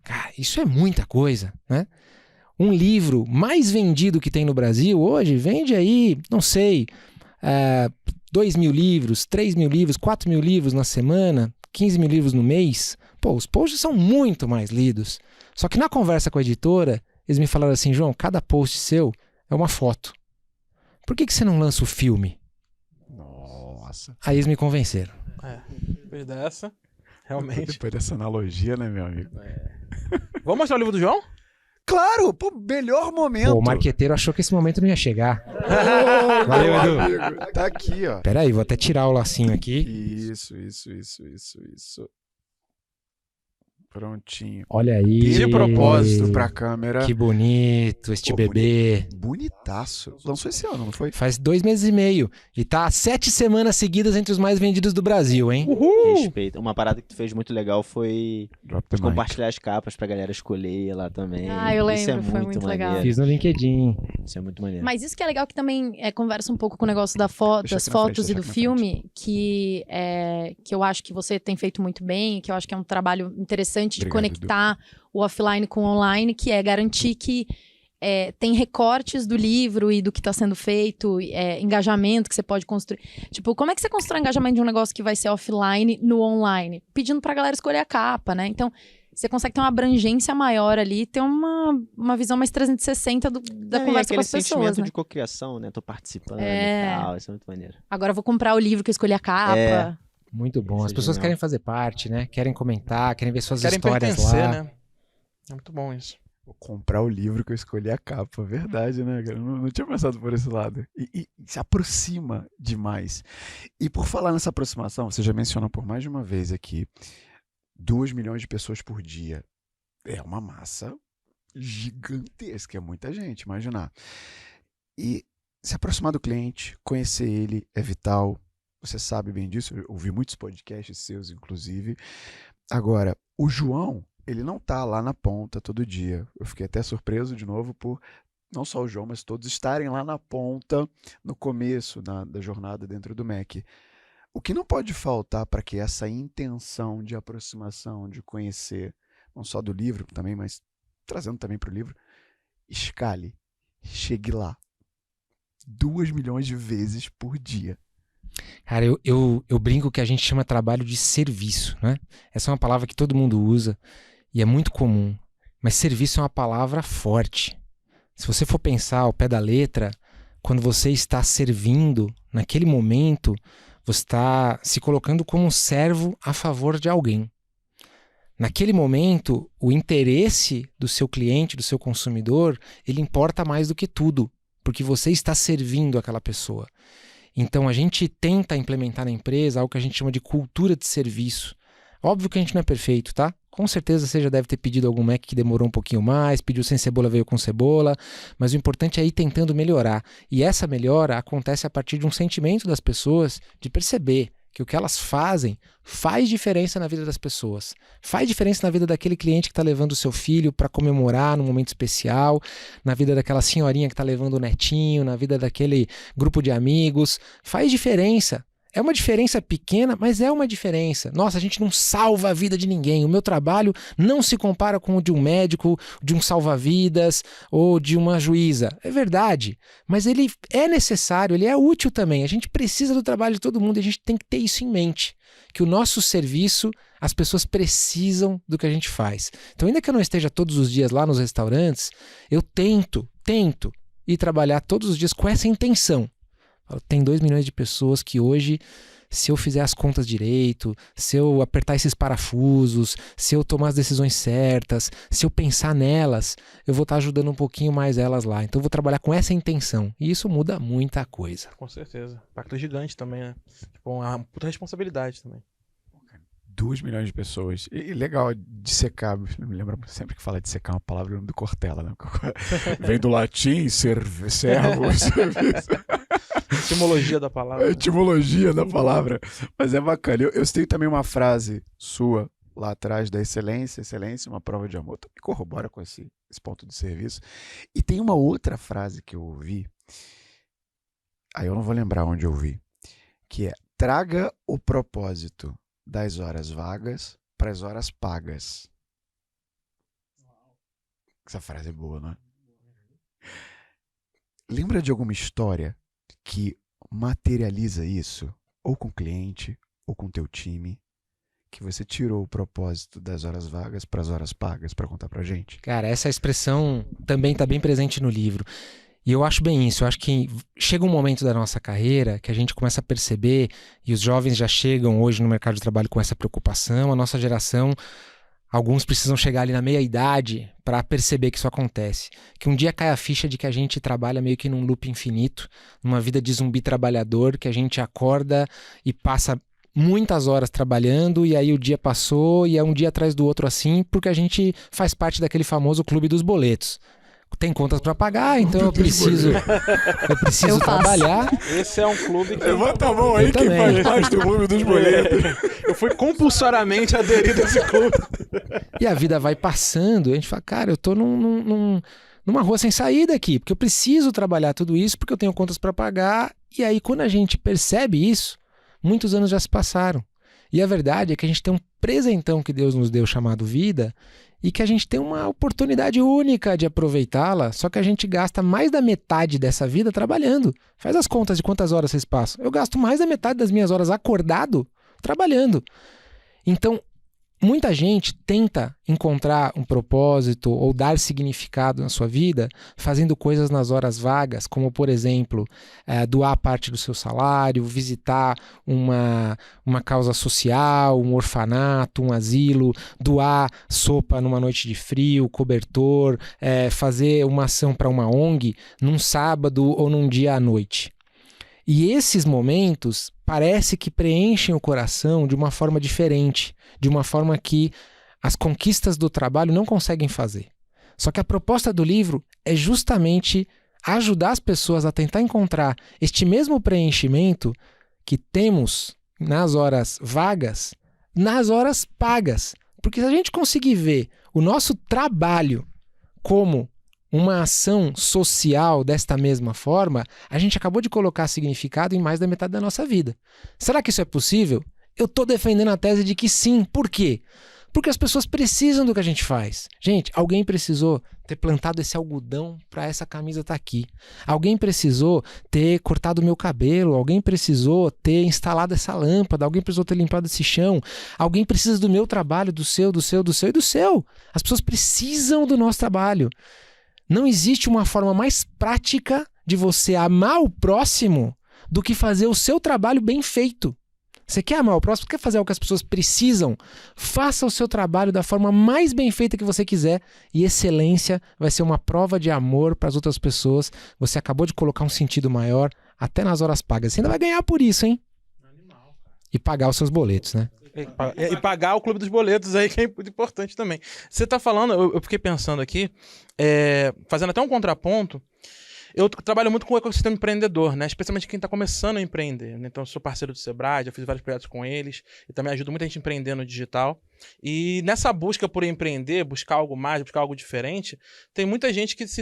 Speaker 2: Cara, isso é muita coisa, né? Um livro mais vendido que tem no Brasil hoje vende aí, não sei, 2 mil livros, 3 mil livros, 4 mil livros na semana, 15 mil livros no mês. Pô, os posts são muito mais lidos. Só que na conversa com a editora, eles me falaram assim, João, cada post seu é uma foto. Por que você não lança o filme?
Speaker 1: Nossa.
Speaker 2: Aí eles me convenceram.
Speaker 5: Depois dessa, realmente.
Speaker 1: Depois dessa analogia, né, meu amigo?
Speaker 5: Vamos mostrar o livro do João?
Speaker 1: Claro, pô, melhor momento.
Speaker 2: Pô, o marqueteiro achou que esse momento não ia chegar.
Speaker 1: Oh,
Speaker 2: Valeu,
Speaker 1: meu
Speaker 2: Edu.
Speaker 1: amigo. Tá aqui, ó.
Speaker 2: Pera aí, vou até tirar o lacinho aqui.
Speaker 1: Isso. Prontinho.
Speaker 2: Olha aí.
Speaker 5: De propósito
Speaker 1: pra câmera.
Speaker 2: Que bonito este bebê.
Speaker 1: Bonitaço. Lançou esse ano, não foi?
Speaker 2: Faz 2 meses e meio. E tá há 7 semanas seguidas entre os mais vendidos do Brasil, hein?
Speaker 4: Respeito. Uma parada que tu fez muito legal foi
Speaker 1: Drop the mic.
Speaker 4: compartilhar as capas pra galera escolher lá também.
Speaker 3: Ah, eu
Speaker 4: Isso é
Speaker 3: lembro, foi
Speaker 4: muito
Speaker 3: muito legal.
Speaker 4: maneiro.
Speaker 2: Fiz no LinkedIn.
Speaker 4: Isso é muito maneiro.
Speaker 3: Mas isso que é legal que também conversa um pouco com o negócio
Speaker 1: Deixa
Speaker 3: das
Speaker 1: aqui na
Speaker 3: fotos
Speaker 1: frente,
Speaker 3: e do
Speaker 1: deixa aqui na
Speaker 3: filme, que eu acho que você tem feito muito bem, que eu acho que é um trabalho interessante de
Speaker 1: Obrigado,
Speaker 3: conectar o offline com o online, que é garantir que tem recortes do livro e do que está sendo feito, engajamento que você pode construir. Tipo, como é que você constrói engajamento de um negócio que vai ser offline no online? Pedindo pra galera escolher a capa, né? Então, você consegue ter uma abrangência maior ali, ter uma visão mais 360 da conversa com as pessoas,
Speaker 4: sentimento
Speaker 3: né?
Speaker 4: de cocriação, né? Tô participando e tal, isso é muito maneiro.
Speaker 3: Agora eu vou comprar o livro que eu escolhi a capa.
Speaker 2: Muito bom.
Speaker 4: Isso
Speaker 2: As
Speaker 4: é
Speaker 2: pessoas
Speaker 4: genial.
Speaker 2: querem fazer parte, né? Querem comentar, querem ver suas
Speaker 5: Querem
Speaker 2: histórias
Speaker 5: pertencer,
Speaker 2: lá.
Speaker 5: né? É muito bom isso.
Speaker 1: Vou comprar o livro que eu escolhi a capa. Verdade, né, cara? Eu não tinha pensado por esse lado. E se aproxima demais. E por falar nessa aproximação, você já mencionou por mais de uma vez aqui, 2 milhões de pessoas por dia. É uma massa gigantesca, é muita gente, imaginar. E se aproximar do cliente, conhecer ele é vital. Você sabe bem disso, eu ouvi muitos podcasts seus, inclusive. Agora, o João, ele não tá lá na ponta todo dia. Eu fiquei até surpreso de novo por não só o João, mas todos estarem lá na ponta, no começo da jornada dentro do MEC. O que não pode faltar para que essa intenção de aproximação, de conhecer, não só do livro também, mas trazendo também para o livro, escale, chegue lá. 2 milhões de vezes por dia.
Speaker 2: Cara, eu brinco que a gente chama trabalho de serviço, né? Essa é uma palavra que todo mundo usa e é muito comum. Mas serviço é uma palavra forte. Se você for pensar ao pé da letra, quando você está servindo, naquele momento, você está se colocando como um servo a favor de alguém. Naquele momento, o interesse do seu cliente, do seu consumidor, ele importa mais do que tudo, porque você está servindo aquela pessoa. Então, a gente tenta implementar na empresa algo que a gente chama de cultura de serviço. Óbvio que a gente não é perfeito, tá? Com certeza você já deve ter pedido algum Mac que demorou um pouquinho mais, pediu sem cebola, veio com cebola, mas o importante é ir tentando melhorar. E essa melhora acontece a partir de um sentimento das pessoas de perceber que o que elas fazem faz diferença na vida das pessoas. Faz diferença na vida daquele cliente que está levando o seu filho para comemorar num momento especial, na vida daquela senhorinha que está levando o netinho, na vida daquele grupo de amigos. Faz diferença. É uma diferença pequena, mas é uma diferença. Nossa, a gente não salva a vida de ninguém. O meu trabalho não se compara com o de um médico, de um salva-vidas ou de uma juíza. É verdade, mas ele é necessário, ele é útil também. A gente precisa do trabalho de todo mundo e a gente tem que ter isso em mente. Que o nosso serviço, as pessoas precisam do que a gente faz. Então, ainda que eu não esteja todos os dias lá nos restaurantes, eu tento ir trabalhar todos os dias com essa intenção. Tem 2 milhões de pessoas que hoje, se eu fizer as contas direito, se eu apertar esses parafusos, se eu tomar as decisões certas, se eu pensar nelas, eu vou estar ajudando um pouquinho mais elas lá. Então eu vou trabalhar com essa intenção. E isso muda muita coisa.
Speaker 5: Com certeza. Impacto gigante também, né? Tipo, uma puta responsabilidade também.
Speaker 1: 2 milhões de pessoas. E legal, dissecar, me lembra sempre que fala dissecar uma palavra do Cortella, né? Vem do latim, servo, serviço.
Speaker 5: Etimologia da palavra.
Speaker 1: A etimologia da palavra. Mas é bacana. Eu tenho também uma frase sua lá atrás da excelência, uma prova de amor. Me corrobora com esse ponto de serviço. E tem uma outra frase que eu ouvi, aí eu não vou lembrar onde eu ouvi, que é: traga o propósito das horas vagas para as horas pagas. Essa frase é boa, não é? Lembra de alguma história que materializa isso? Ou com o cliente, ou com o teu time, que você tirou o propósito das horas vagas para as horas pagas para contar pra gente?
Speaker 2: Cara, essa expressão também está bem presente no livro. E eu acho bem isso, eu acho que chega um momento da nossa carreira que a gente começa a perceber, e os jovens já chegam hoje no mercado de trabalho com essa preocupação, a nossa geração, alguns precisam chegar ali na meia-idade para perceber que isso acontece. Que um dia cai a ficha de que a gente trabalha meio que num loop infinito, numa vida de zumbi trabalhador, que a gente acorda e passa muitas horas trabalhando, e aí o dia passou e é um dia atrás do outro assim, porque a gente faz parte daquele famoso clube dos boletos. Tem contas para pagar, então eu preciso trabalhar.
Speaker 5: Esse é um clube que...
Speaker 1: Levanta a mão aí quem faz parte do clube dos boletos.
Speaker 5: Eu fui compulsoriamente aderido a esse clube.
Speaker 2: E a vida vai passando, e a gente fala, cara, eu tô numa rua sem saída aqui, porque eu preciso trabalhar tudo isso, porque eu tenho contas para pagar. E aí, quando a gente percebe isso, muitos anos já se passaram. E a verdade é que a gente tem um presentão que Deus nos deu chamado vida e que a gente tem uma oportunidade única de aproveitá-la, só que a gente gasta mais da metade dessa vida trabalhando. Faz as contas de quantas horas vocês passam. Eu gasto mais da metade das minhas horas acordado trabalhando. Então, muita gente tenta encontrar um propósito ou dar significado na sua vida fazendo coisas nas horas vagas, como, por exemplo, doar parte do seu salário, visitar uma causa social, um orfanato, um asilo, doar sopa numa noite de frio, cobertor, fazer uma ação para uma ONG num sábado ou num dia à noite. E esses momentos parece que preenchem o coração de uma forma diferente, de uma forma que as conquistas do trabalho não conseguem fazer. Só que a proposta do livro é justamente ajudar as pessoas a tentar encontrar este mesmo preenchimento que temos nas horas vagas, nas horas pagas. Porque se a gente conseguir ver o nosso trabalho como uma ação social desta mesma forma, a gente acabou de colocar significado em mais da metade da nossa vida. Será que isso é possível? Eu estou defendendo a tese de que sim. Por quê? Porque as pessoas precisam do que a gente faz. Gente, alguém precisou ter plantado esse algodão para essa camisa estar aqui. Alguém precisou ter cortado o meu cabelo. Alguém precisou ter instalado essa lâmpada. Alguém precisou ter limpado esse chão. Alguém precisa do meu trabalho, do seu e do seu. As pessoas precisam do nosso trabalho. Não existe uma forma mais prática de você amar o próximo do que fazer o seu trabalho bem feito. Você quer amar o próximo? Quer fazer algo que as pessoas precisam? Faça o seu trabalho da forma mais bem feita que você quiser e excelência vai ser uma prova de amor para as outras pessoas. Você acabou de colocar um sentido maior até nas horas pagas. Você ainda vai ganhar por isso, hein? E pagar os seus boletos, né?
Speaker 5: E pagar o clube dos boletos aí, que é importante também. Você tá falando, eu fiquei pensando aqui, fazendo até um contraponto, eu trabalho muito com o ecossistema empreendedor, né? Especialmente quem está começando a empreender, né? Então, eu sou parceiro do Sebrae, já fiz vários projetos com eles e também ajudo muita gente a empreender no digital. E nessa busca por empreender, buscar algo mais, buscar algo diferente, tem muita gente que se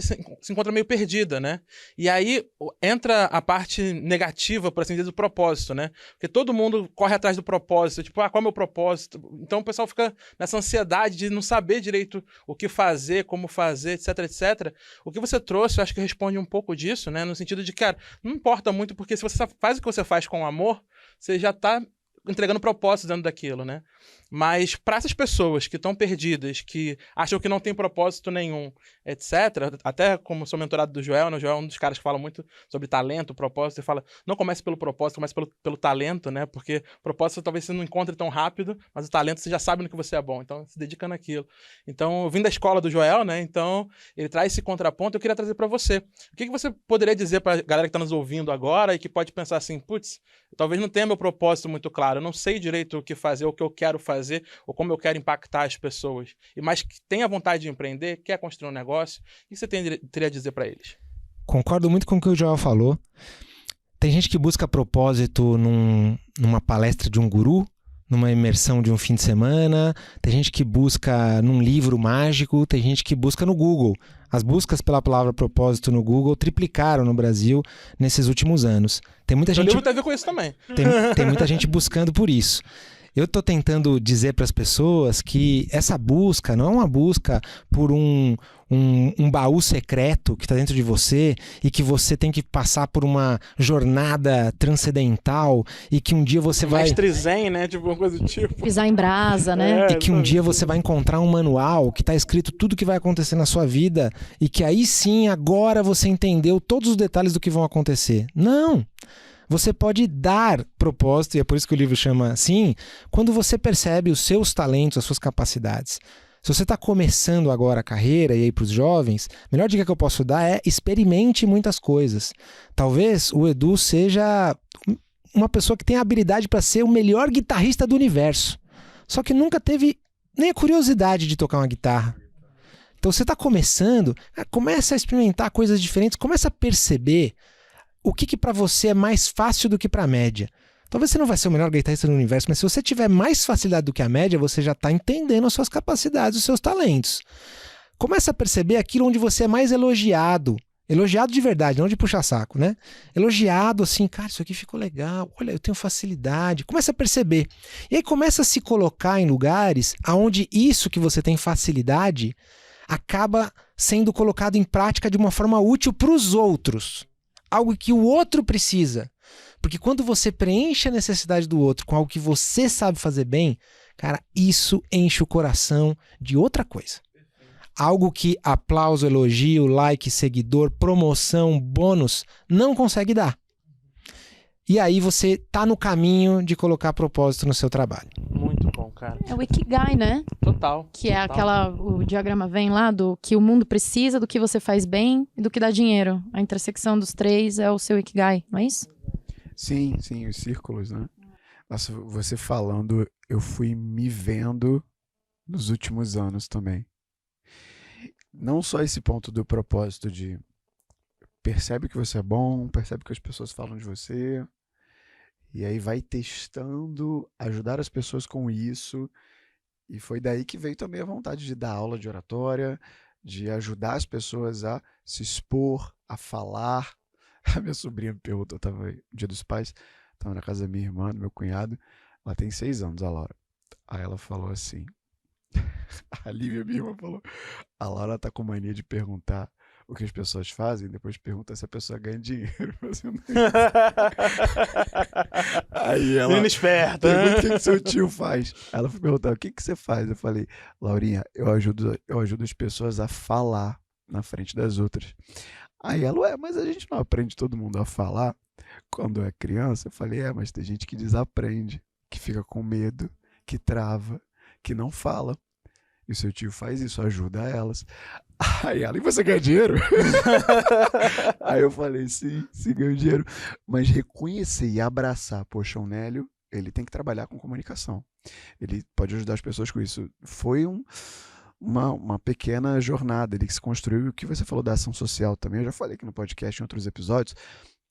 Speaker 5: encontra meio perdida, né? E aí entra a parte negativa, por assim dizer, do propósito, né? Porque todo mundo corre atrás do propósito, tipo, qual é o meu propósito? Então o pessoal fica nessa ansiedade de não saber direito o que fazer, como fazer, etc, etc. O que você trouxe, eu acho que responde um pouco disso, né? No sentido de, cara, não importa muito, porque se você faz o que você faz com amor, você já está entregando propósito dentro daquilo, né? Mas para essas pessoas que estão perdidas, que acham que não tem propósito nenhum, etc., até como sou mentorado do Joel, né? O Joel é um dos caras que fala muito sobre talento, propósito, ele fala, não comece pelo propósito, comece pelo talento, né? Porque propósito talvez você não encontre tão rápido, mas o talento você já sabe no que você é bom, então se dedica naquilo. Então, eu vim da escola do Joel, né? Então, ele traz esse contraponto, eu queria trazer para você. O que você poderia dizer para a galera que está nos ouvindo agora e que pode pensar assim, putz, talvez não tenha meu propósito muito claro, eu não sei direito o que fazer, o que eu quero fazer, ou como eu quero impactar as pessoas, mas que tem a vontade de empreender, quer construir um negócio, o que você teria a dizer para eles?
Speaker 2: Concordo muito com o que o Joel falou. Tem gente que busca propósito numa palestra de um guru, numa imersão de um fim de semana, tem gente que busca num livro mágico, tem gente que busca no Google. As buscas pela palavra propósito no Google triplicaram no Brasil nesses últimos anos. Tem muita gente...
Speaker 5: O livro tem a ver com isso também.
Speaker 2: Tem muita gente buscando por isso. Eu estou tentando dizer para as pessoas que essa busca não é uma busca por um baú secreto que está dentro de você e que você tem que passar por uma jornada transcendental e que um dia você vai...
Speaker 5: Mestre Zen, né? Tipo uma coisa do tipo.
Speaker 3: Pisar em brasa, né?
Speaker 2: E que um dia você vai encontrar um manual que está escrito tudo o que vai acontecer na sua vida e que aí sim, agora você entendeu todos os detalhes do que vão acontecer. Não! Você pode dar propósito, e é por isso que o livro chama assim, quando você percebe os seus talentos, as suas capacidades. Se você está começando agora a carreira, e aí para os jovens, a melhor dica que eu posso dar é experimente muitas coisas. Talvez o Edu seja uma pessoa que tem a habilidade para ser o melhor guitarrista do universo, só que nunca teve nem a curiosidade de tocar uma guitarra. Então você está começando, começa a experimentar coisas diferentes, começa a perceber o que para você é mais fácil do que para a média. Talvez você não vai ser o melhor guitarrista do universo, mas se você tiver mais facilidade do que a média, você já está entendendo as suas capacidades, os seus talentos. Começa a perceber aquilo onde você é mais elogiado Elogiado de verdade, não de puxar saco, né? Elogiado assim, cara, isso aqui ficou legal, olha, eu tenho facilidade. Começa a perceber. E aí começa a se colocar em lugares onde isso que você tem facilidade acaba sendo colocado em prática de uma forma útil para os outros. Algo que o outro precisa. Porque quando você preenche a necessidade do outro com algo que você sabe fazer bem, cara, isso enche o coração de outra coisa. Algo que aplauso, elogio, like, seguidor, promoção, bônus não consegue dar. E aí você tá no caminho de colocar propósito no seu trabalho.
Speaker 5: Muito bom, cara.
Speaker 3: É o Ikigai, né?
Speaker 5: Total.
Speaker 3: Que é o diagrama vem lá do que o mundo precisa, do que você faz bem e do que dá dinheiro. A intersecção dos três é o seu Ikigai, não é isso?
Speaker 1: Sim, os círculos, né? Nossa, você falando, eu fui me vendo nos últimos anos também. Não só esse ponto do propósito de percebe que você é bom, percebe que as pessoas falam de você, e aí vai testando, ajudar as pessoas com isso, e foi daí que veio também a vontade de dar aula de oratória, de ajudar as pessoas a se expor, a falar. A minha sobrinha me perguntou, estava no Dia dos Pais, estava na casa da minha irmã, do meu cunhado, ela tem 6 anos, a Laura. Aí ela falou assim, a Lívia, minha irmã, falou, a Laura tá com mania de perguntar o que as pessoas fazem, depois pergunta se a pessoa ganha dinheiro. Aí ela
Speaker 5: Menino esperto.
Speaker 1: pergunta o que seu tio faz. Ela foi perguntar, o que você faz? Eu falei, Laurinha, eu ajudo as pessoas a falar na frente das outras. Aí ela, mas a gente não aprende todo mundo a falar quando é criança? Eu falei, mas tem gente que desaprende, que fica com medo, que trava, que não fala. E o seu tio faz isso, ajuda elas. Aí ela, e você ganha dinheiro? Aí eu falei, sim, ganho dinheiro. Mas reconhecer e abraçar, poxa, o Nélio, ele tem que trabalhar com comunicação. Ele pode ajudar as pessoas com isso. Foi uma pequena jornada, ele se construiu. O que você falou da ação social também, eu já falei aqui no podcast em outros episódios.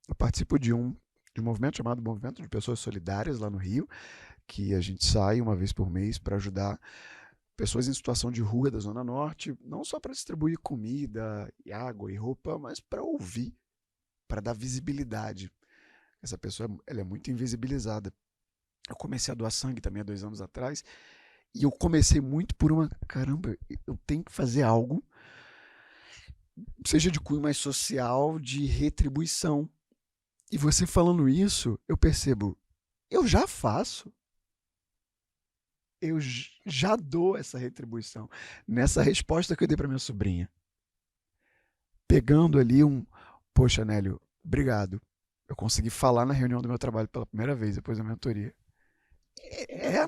Speaker 1: Eu participo de um movimento chamado Movimento de Pessoas Solidárias lá no Rio, que a gente sai uma vez por mês para ajudar pessoas em situação de rua da Zona Norte, não só para distribuir comida, e água e roupa, mas para ouvir, para dar visibilidade. Essa pessoa ela é muito invisibilizada. Eu comecei a doar sangue também há 2 anos atrás, e eu comecei muito por caramba, eu tenho que fazer algo, seja de cunho mais social, de retribuição. E você falando isso, eu percebo, eu já faço. Eu já dou essa retribuição. Nessa resposta que eu dei para minha sobrinha. Pegando ali poxa, Nélio, obrigado. Eu consegui falar na reunião do meu trabalho pela primeira vez, depois da mentoria.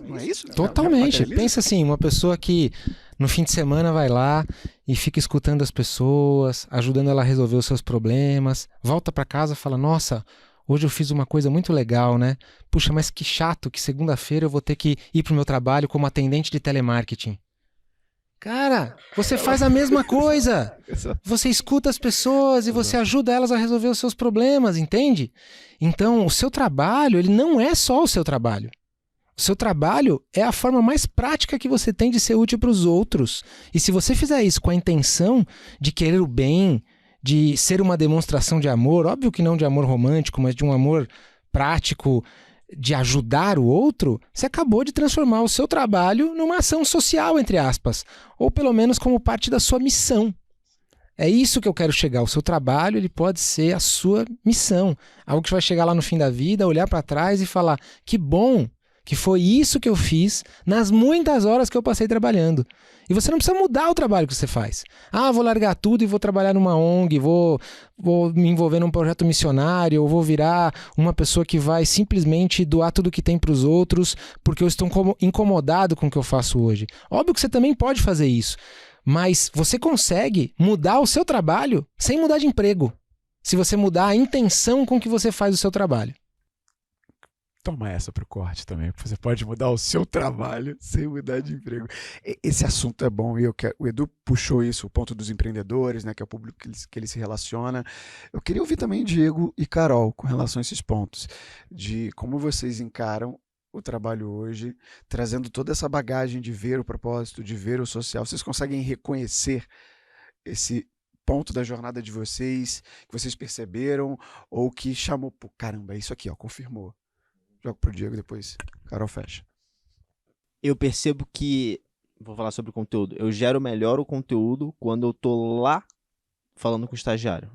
Speaker 1: Não é isso?
Speaker 2: Totalmente. Pensa assim, uma pessoa que no fim de semana vai lá e fica escutando as pessoas, ajudando ela a resolver os seus problemas, volta para casa e fala, nossa, hoje eu fiz uma coisa muito legal, né? Puxa, mas que chato que segunda-feira eu vou ter que ir pro meu trabalho como atendente de telemarketing. Cara, você faz a mesma coisa. Você escuta as pessoas e você ajuda elas a resolver os seus problemas, entende? Então, o seu trabalho, ele não é só o seu trabalho. O seu trabalho é a forma mais prática que você tem de ser útil para os outros. E se você fizer isso com a intenção de querer o bem, de ser uma demonstração de amor, óbvio que não de amor romântico, mas de um amor prático, de ajudar o outro, você acabou de transformar o seu trabalho numa ação social, entre aspas, ou pelo menos como parte da sua missão. É isso que eu quero chegar. O seu trabalho, ele pode ser a sua missão. Algo que vai chegar lá no fim da vida, olhar para trás e falar, que bom que foi isso que eu fiz nas muitas horas que eu passei trabalhando. E você não precisa mudar o trabalho que você faz. Vou largar tudo e vou trabalhar numa ONG, vou me envolver num projeto missionário, ou vou virar uma pessoa que vai simplesmente doar tudo que tem para os outros, porque eu estou incomodado com o que eu faço hoje. Óbvio que você também pode fazer isso, mas você consegue mudar o seu trabalho sem mudar de emprego, se você mudar a intenção com que você faz o seu trabalho.
Speaker 1: Toma essa pro corte também. Você pode mudar o seu trabalho sem mudar de emprego. Esse assunto é bom e o Edu puxou isso, o ponto dos empreendedores, né, que é o público que ele se relaciona. Eu queria ouvir também Diego e Carol com relação a esses pontos, de como vocês encaram o trabalho hoje, trazendo toda essa bagagem de ver o propósito, de ver o social. Vocês conseguem reconhecer esse ponto da jornada de vocês, que vocês perceberam, ou que chamou, pô, caramba, é isso aqui, ó, confirmou. Jogo pro Diego, depois Carol fecha.
Speaker 4: Eu percebo que, vou falar sobre o conteúdo, eu gero melhor o conteúdo quando eu tô lá falando com o estagiário.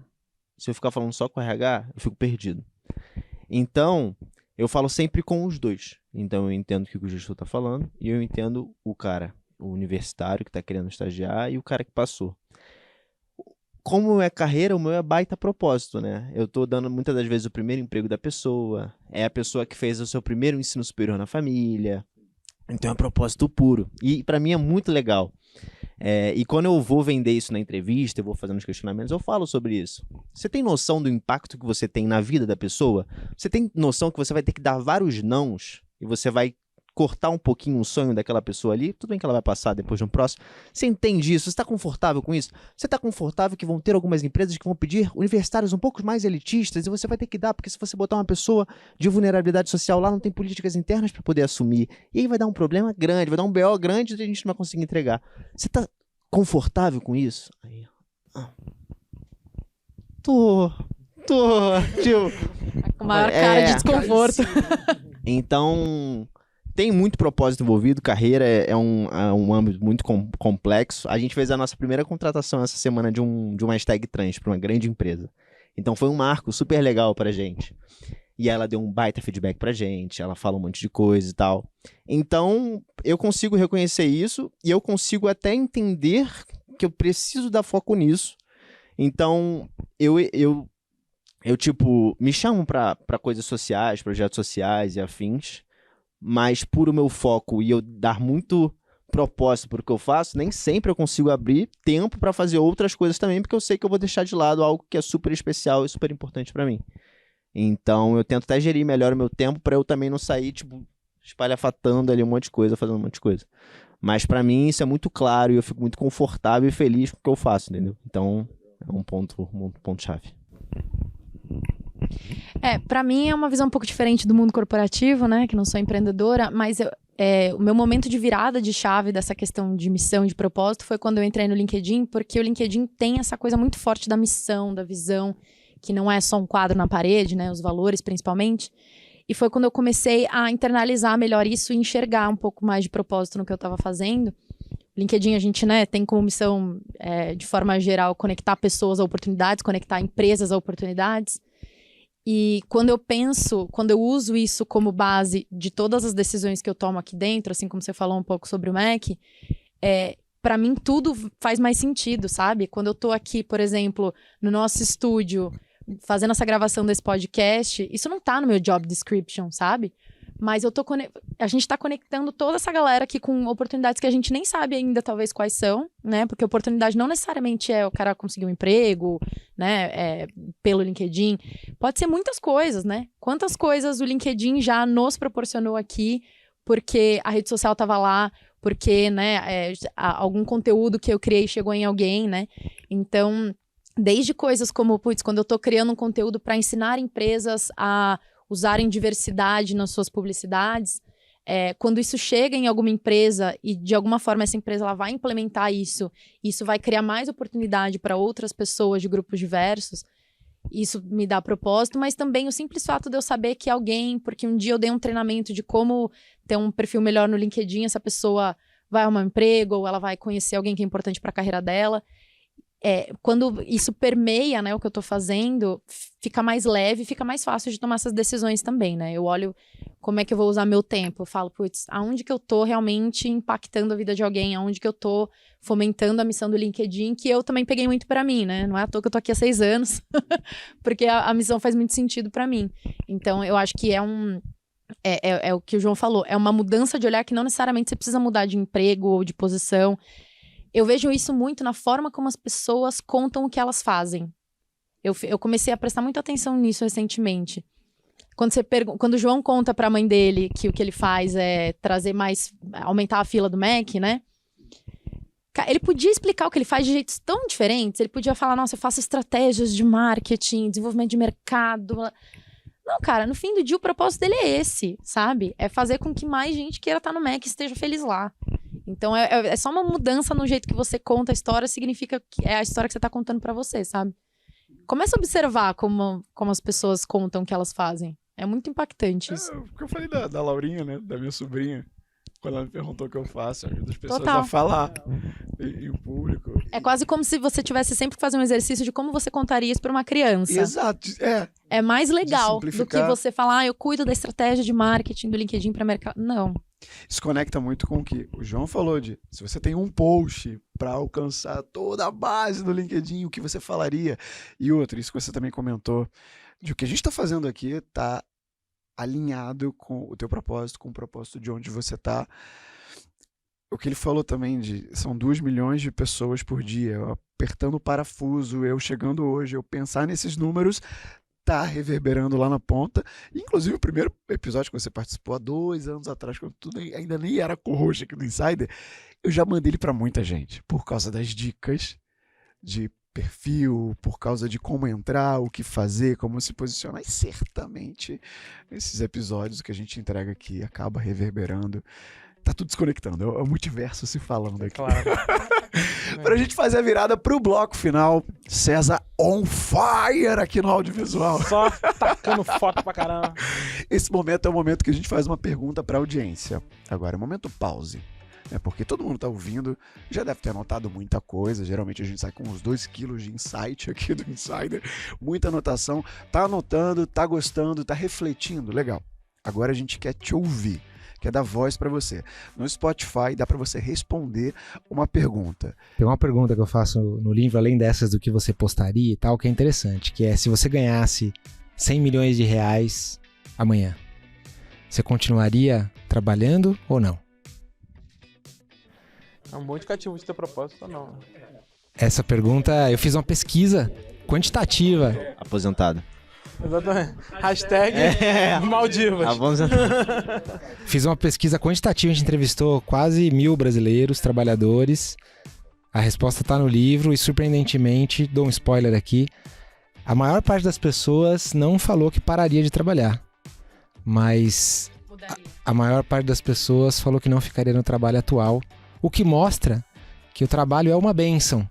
Speaker 4: Se eu ficar falando só com o RH, eu fico perdido. Então, eu falo sempre com os dois. Então, eu entendo o que o gestor tá falando e eu entendo o cara, o universitário que tá querendo estagiar e o cara que passou. Como é carreira, o meu é baita propósito, né? Eu tô dando muitas das vezes o primeiro emprego da pessoa, é a pessoa que fez o seu primeiro ensino superior na família. Então é propósito puro. E pra mim é muito legal. E quando eu vou vender isso na entrevista, eu vou fazendo os questionamentos, eu falo sobre isso. Você tem noção do impacto que você tem na vida da pessoa? Você tem noção que você vai ter que dar vários nãos e você vai cortar um pouquinho o sonho daquela pessoa ali? Tudo bem que ela vai passar depois de um próximo. Você entende isso? Você está confortável com isso? Você está confortável que vão ter algumas empresas que vão pedir universitários um pouco mais elitistas e você vai ter que dar, porque se você botar uma pessoa de vulnerabilidade social lá, não tem políticas internas para poder assumir. E aí vai dar um problema grande, vai dar um BO grande e a gente não vai conseguir entregar. Você está confortável com isso? Aí, Tô. Tipo,
Speaker 3: Com maior cara de desconforto.
Speaker 4: Então, tem muito propósito envolvido. Carreira é um âmbito muito complexo. A gente fez a nossa primeira contratação essa semana de uma hashtag trans para uma grande empresa. Então foi um marco super legal pra gente. E ela deu um baita feedback pra gente, ela fala um monte de coisa e tal. Então, eu consigo reconhecer isso e eu consigo até entender que eu preciso dar foco nisso. Então, eu tipo, me chamam pra coisas sociais, projetos sociais e afins, mas por o meu foco e eu dar muito propósito pro que eu faço, nem sempre eu consigo abrir tempo pra fazer outras coisas também, porque eu sei que eu vou deixar de lado algo que é super especial e super importante pra mim. Então, eu tento até gerir melhor o meu tempo pra eu também não sair, tipo, espalhafatando ali um monte de coisa, fazendo um monte de coisa. Mas pra mim isso é muito claro e eu fico muito confortável e feliz com o que eu faço, entendeu? Então, é um ponto-chave.
Speaker 3: Pra mim é uma visão um pouco diferente do mundo corporativo, né? Que não sou empreendedora, mas o meu momento de virada de chave dessa questão de missão, de propósito, foi quando eu entrei no LinkedIn, porque o LinkedIn tem essa coisa muito forte da missão, da visão, que não é só um quadro na parede, né? Os valores, principalmente. E foi quando eu comecei a internalizar melhor isso e enxergar um pouco mais de propósito no que eu estava fazendo. O LinkedIn, a gente, né, tem como missão, de forma geral, conectar pessoas a oportunidades, conectar empresas a oportunidades. E quando eu uso isso como base de todas as decisões que eu tomo aqui dentro, assim como você falou um pouco sobre o Mac, para mim tudo faz mais sentido, sabe? Quando eu tô aqui, por exemplo, no nosso estúdio, fazendo essa gravação desse podcast, isso não tá no meu job description, sabe? Mas a gente tá conectando toda essa galera aqui com oportunidades que a gente nem sabe ainda, talvez, quais são, né? Porque oportunidade não necessariamente é o cara conseguir um emprego, né? Pelo LinkedIn. Pode ser muitas coisas, né? Quantas coisas o LinkedIn já nos proporcionou aqui, porque a rede social tava lá, porque, né, algum conteúdo que eu criei chegou em alguém, né? Então, desde coisas como, quando eu tô criando um conteúdo para ensinar empresas a usarem diversidade nas suas publicidades, quando isso chega em alguma empresa e de alguma forma essa empresa ela vai implementar isso vai criar mais oportunidade para outras pessoas de grupos diversos, isso me dá propósito, mas também o simples fato de eu saber que alguém, porque um dia eu dei um treinamento de como ter um perfil melhor no LinkedIn, essa pessoa vai arrumar um emprego ou ela vai conhecer alguém que é importante para a carreira dela. Quando isso permeia, né, o que eu tô fazendo, fica mais leve, fica mais fácil de tomar essas decisões também, né? Eu olho como é que eu vou usar meu tempo, eu falo, aonde que eu tô realmente impactando a vida de alguém, aonde que eu tô fomentando a missão do LinkedIn, que eu também peguei muito pra mim, né? Não é à toa que eu tô aqui há 6 anos, porque a missão faz muito sentido pra mim. Então, eu acho que é o que o João falou, é uma mudança de olhar que não necessariamente você precisa mudar de emprego ou de posição. Eu vejo isso muito na forma como as pessoas contam o que elas fazem. Eu comecei a prestar muita atenção nisso recentemente. Quando o João conta pra mãe dele que o que ele faz é aumentar a fila do Mac, né? Ele podia explicar o que ele faz de jeitos tão diferentes. Ele podia falar, nossa, eu faço estratégias de marketing, desenvolvimento de mercado. Não, cara, no fim do dia o propósito dele é esse, sabe? É fazer com que mais gente queira estar no Mac e esteja feliz lá. Então é só uma mudança no jeito que você conta a história, significa que é a história que você tá contando pra você, sabe? Começa a observar como as pessoas contam o que elas fazem. É muito impactante isso.
Speaker 1: O que eu falei da Laurinha, né? Da minha sobrinha. Quando ela me perguntou o que eu faço, ajuda as pessoas
Speaker 3: Total.
Speaker 1: a falar em público.
Speaker 3: É quase como se você tivesse sempre que fazer um exercício de como você contaria isso pra uma criança.
Speaker 1: Exato.
Speaker 3: É mais legal do que
Speaker 1: simplificar.
Speaker 3: você falar, eu cuido da estratégia de marketing do LinkedIn para mercado. Não.
Speaker 1: Isso conecta muito com o que o João falou de se você tem um post para alcançar toda a base do LinkedIn, o que você falaria? E outro, isso que você também comentou, de o que a gente está fazendo aqui está alinhado com o teu propósito, com o propósito de onde você está. O que ele falou também são 2 milhões de pessoas por dia, eu apertando o parafuso, eu chegando hoje, eu pensar nesses números, tá reverberando lá na ponta. Inclusive o primeiro episódio que você participou há 2 anos atrás, quando tudo ainda nem era co-host aqui do Insider, eu já mandei ele para muita gente, por causa das dicas de perfil, por causa de como entrar, o que fazer, como se posicionar. E certamente esses episódios que a gente entrega aqui acaba reverberando. Tá tudo desconectando, é o multiverso se falando aqui.
Speaker 5: Claro.
Speaker 1: Pra gente fazer a virada pro bloco final, César on fire aqui no audiovisual.
Speaker 5: Só tacando foto pra caramba.
Speaker 1: Esse momento é o momento que a gente faz uma pergunta pra audiência. Agora é o momento pause. Porque todo mundo tá ouvindo, já deve ter anotado muita coisa. Geralmente a gente sai com uns 2 quilos de insight aqui do Insider. Muita anotação. Tá anotando, tá gostando, tá refletindo. Legal. Agora a gente quer te ouvir. Quer dar voz pra você. No Spotify dá pra você responder uma pergunta.
Speaker 2: Tem uma pergunta que eu faço no livro, além dessas do que você postaria e tal, que é interessante, que é se você ganhasse 100 milhões de reais amanhã, você continuaria trabalhando ou não?
Speaker 5: É um bom indicativo de ter propósito ou não.
Speaker 2: Essa pergunta, eu fiz uma pesquisa quantitativa.
Speaker 4: Aposentado.
Speaker 5: Exatamente. Hashtag Maldivas.
Speaker 4: Aposentado.
Speaker 2: Fiz uma pesquisa quantitativa, a gente entrevistou quase 1.000 brasileiros, trabalhadores. A resposta tá no livro e, surpreendentemente, dou um spoiler aqui, a maior parte das pessoas não falou que pararia de trabalhar. Mas a maior parte das pessoas falou que não ficaria no trabalho atual, o que mostra que o trabalho é uma bênção.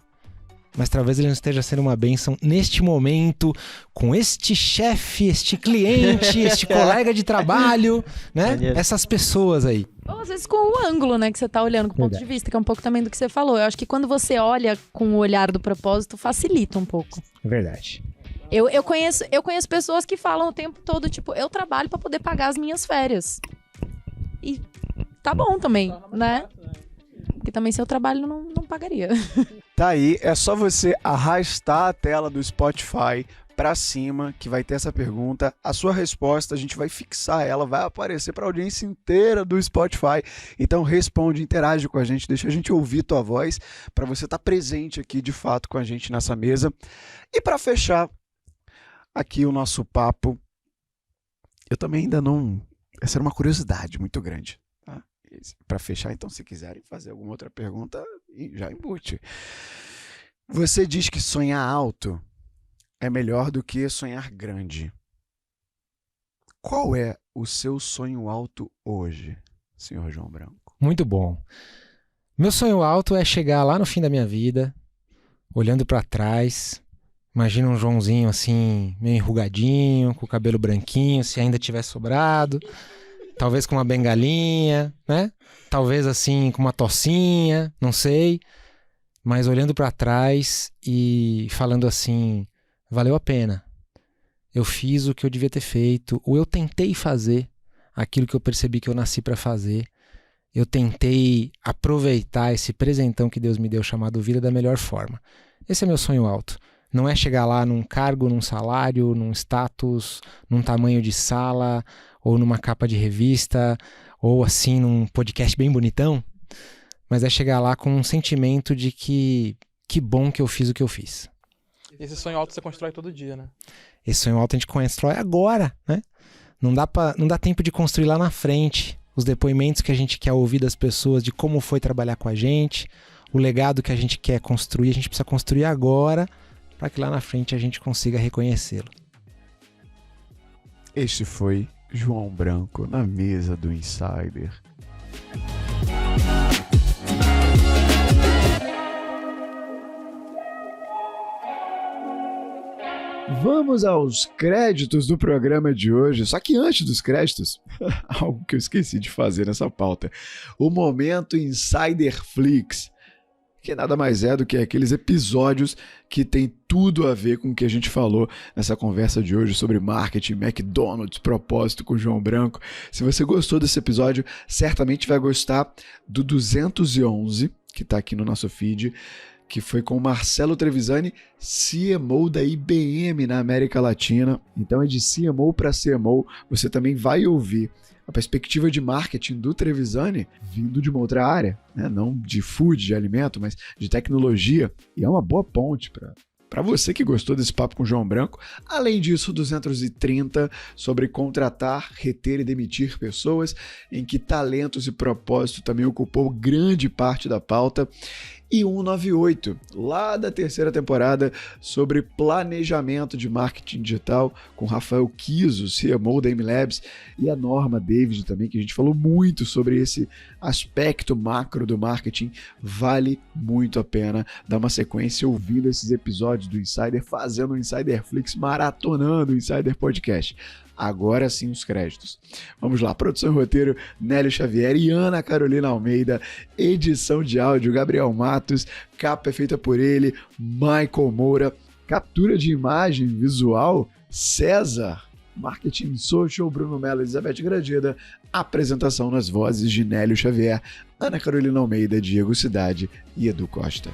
Speaker 2: Mas talvez ele não esteja sendo uma bênção neste momento, com este chefe, este cliente, este colega de trabalho, né?
Speaker 4: Maneiro.
Speaker 2: Essas pessoas aí.
Speaker 3: Ou às vezes com o ângulo, né, que você tá olhando, com o ponto de vista, que é um pouco também do que você falou. Eu acho que quando você olha com o olhar do propósito, facilita um pouco.
Speaker 2: É verdade.
Speaker 3: Eu conheço pessoas que falam o tempo todo, tipo, eu trabalho pra poder pagar as minhas férias. E tá bom também, né? Porque também se eu trabalho, não pagaria.
Speaker 1: Tá aí, é só você arrastar a tela do Spotify pra cima, que vai ter essa pergunta. A sua resposta, a gente vai fixar ela, vai aparecer pra audiência inteira do Spotify. Então responde, interage com a gente, deixa a gente ouvir tua voz, pra você estar presente aqui de fato com a gente nessa mesa. E pra fechar aqui o nosso papo, eu também ainda não... Essa era uma curiosidade muito grande. Para fechar, então, se quiserem fazer alguma outra pergunta, já embute. Você diz que sonhar alto é melhor do que sonhar grande. Qual é o seu sonho alto hoje, senhor João Branco?
Speaker 2: Muito bom. Meu sonho alto é chegar lá no fim da minha vida, olhando para trás. Imagina um Joãozinho assim, meio enrugadinho, com o cabelo branquinho, se ainda tiver sobrado. Talvez com uma bengalinha, né? Talvez assim com uma tocinha, não sei. Mas olhando para trás e falando assim, valeu a pena. Eu fiz o que eu devia ter feito, ou eu tentei fazer aquilo que eu percebi que eu nasci para fazer. Eu tentei aproveitar esse presentão que Deus me deu chamado vida da melhor forma. Esse é meu sonho alto. Não é chegar lá num cargo, num salário, num status, num tamanho de sala, ou numa capa de revista, ou assim num podcast bem bonitão, mas é chegar lá com um sentimento de que bom que eu fiz o que eu fiz.
Speaker 5: Esse sonho alto você constrói todo dia, né?
Speaker 2: Esse sonho alto a gente constrói agora, né? Não dá tempo de construir lá na frente os depoimentos que a gente quer ouvir das pessoas de como foi trabalhar com a gente, o legado que a gente quer construir, a gente precisa construir agora para que lá na frente a gente consiga reconhecê-lo.
Speaker 1: Este foi João Branco na mesa do Insider. Vamos aos créditos do programa de hoje. Só que antes dos créditos, algo que eu esqueci de fazer nessa pauta, o momento Insiderflix, que nada mais é do que aqueles episódios que tem tudo a ver com o que a gente falou nessa conversa de hoje sobre marketing, McDonald's, propósito com o João Branco. Se você gostou desse episódio, certamente vai gostar do 211, que está aqui no nosso feed, que foi com o Marcelo Trevisani, CMO da IBM na América Latina. Então é de CMO para CMO. Você também vai ouvir a perspectiva de marketing do Trevisani vindo de uma outra área, né? Não de food, de alimento, mas de tecnologia. E é uma boa ponte para você que gostou desse papo com o João Branco. Além disso, 230 sobre contratar, reter e demitir pessoas, em que talentos e propósito também ocupou grande parte da pauta. E 198, lá da terceira temporada, sobre planejamento de marketing digital, com Rafael Kiso, CMO da MLabs, e a Norma David também, que a gente falou muito sobre esse aspecto macro do marketing. Vale muito a pena dar uma sequência ouvindo esses episódios do Insider, fazendo o Insiderflix, maratonando o Insider Podcast. Agora sim os créditos. Vamos lá, produção e roteiro, Nélio Xavier e Ana Carolina Almeida, edição de áudio, Gabriel Matos, capa é feita por ele, Michael Moura, captura de imagem visual, César, marketing social, Bruno Mello, Elizabeth Gradida, apresentação nas vozes de Nélio Xavier, Ana Carolina Almeida, Diego Cidade e Edu Costa.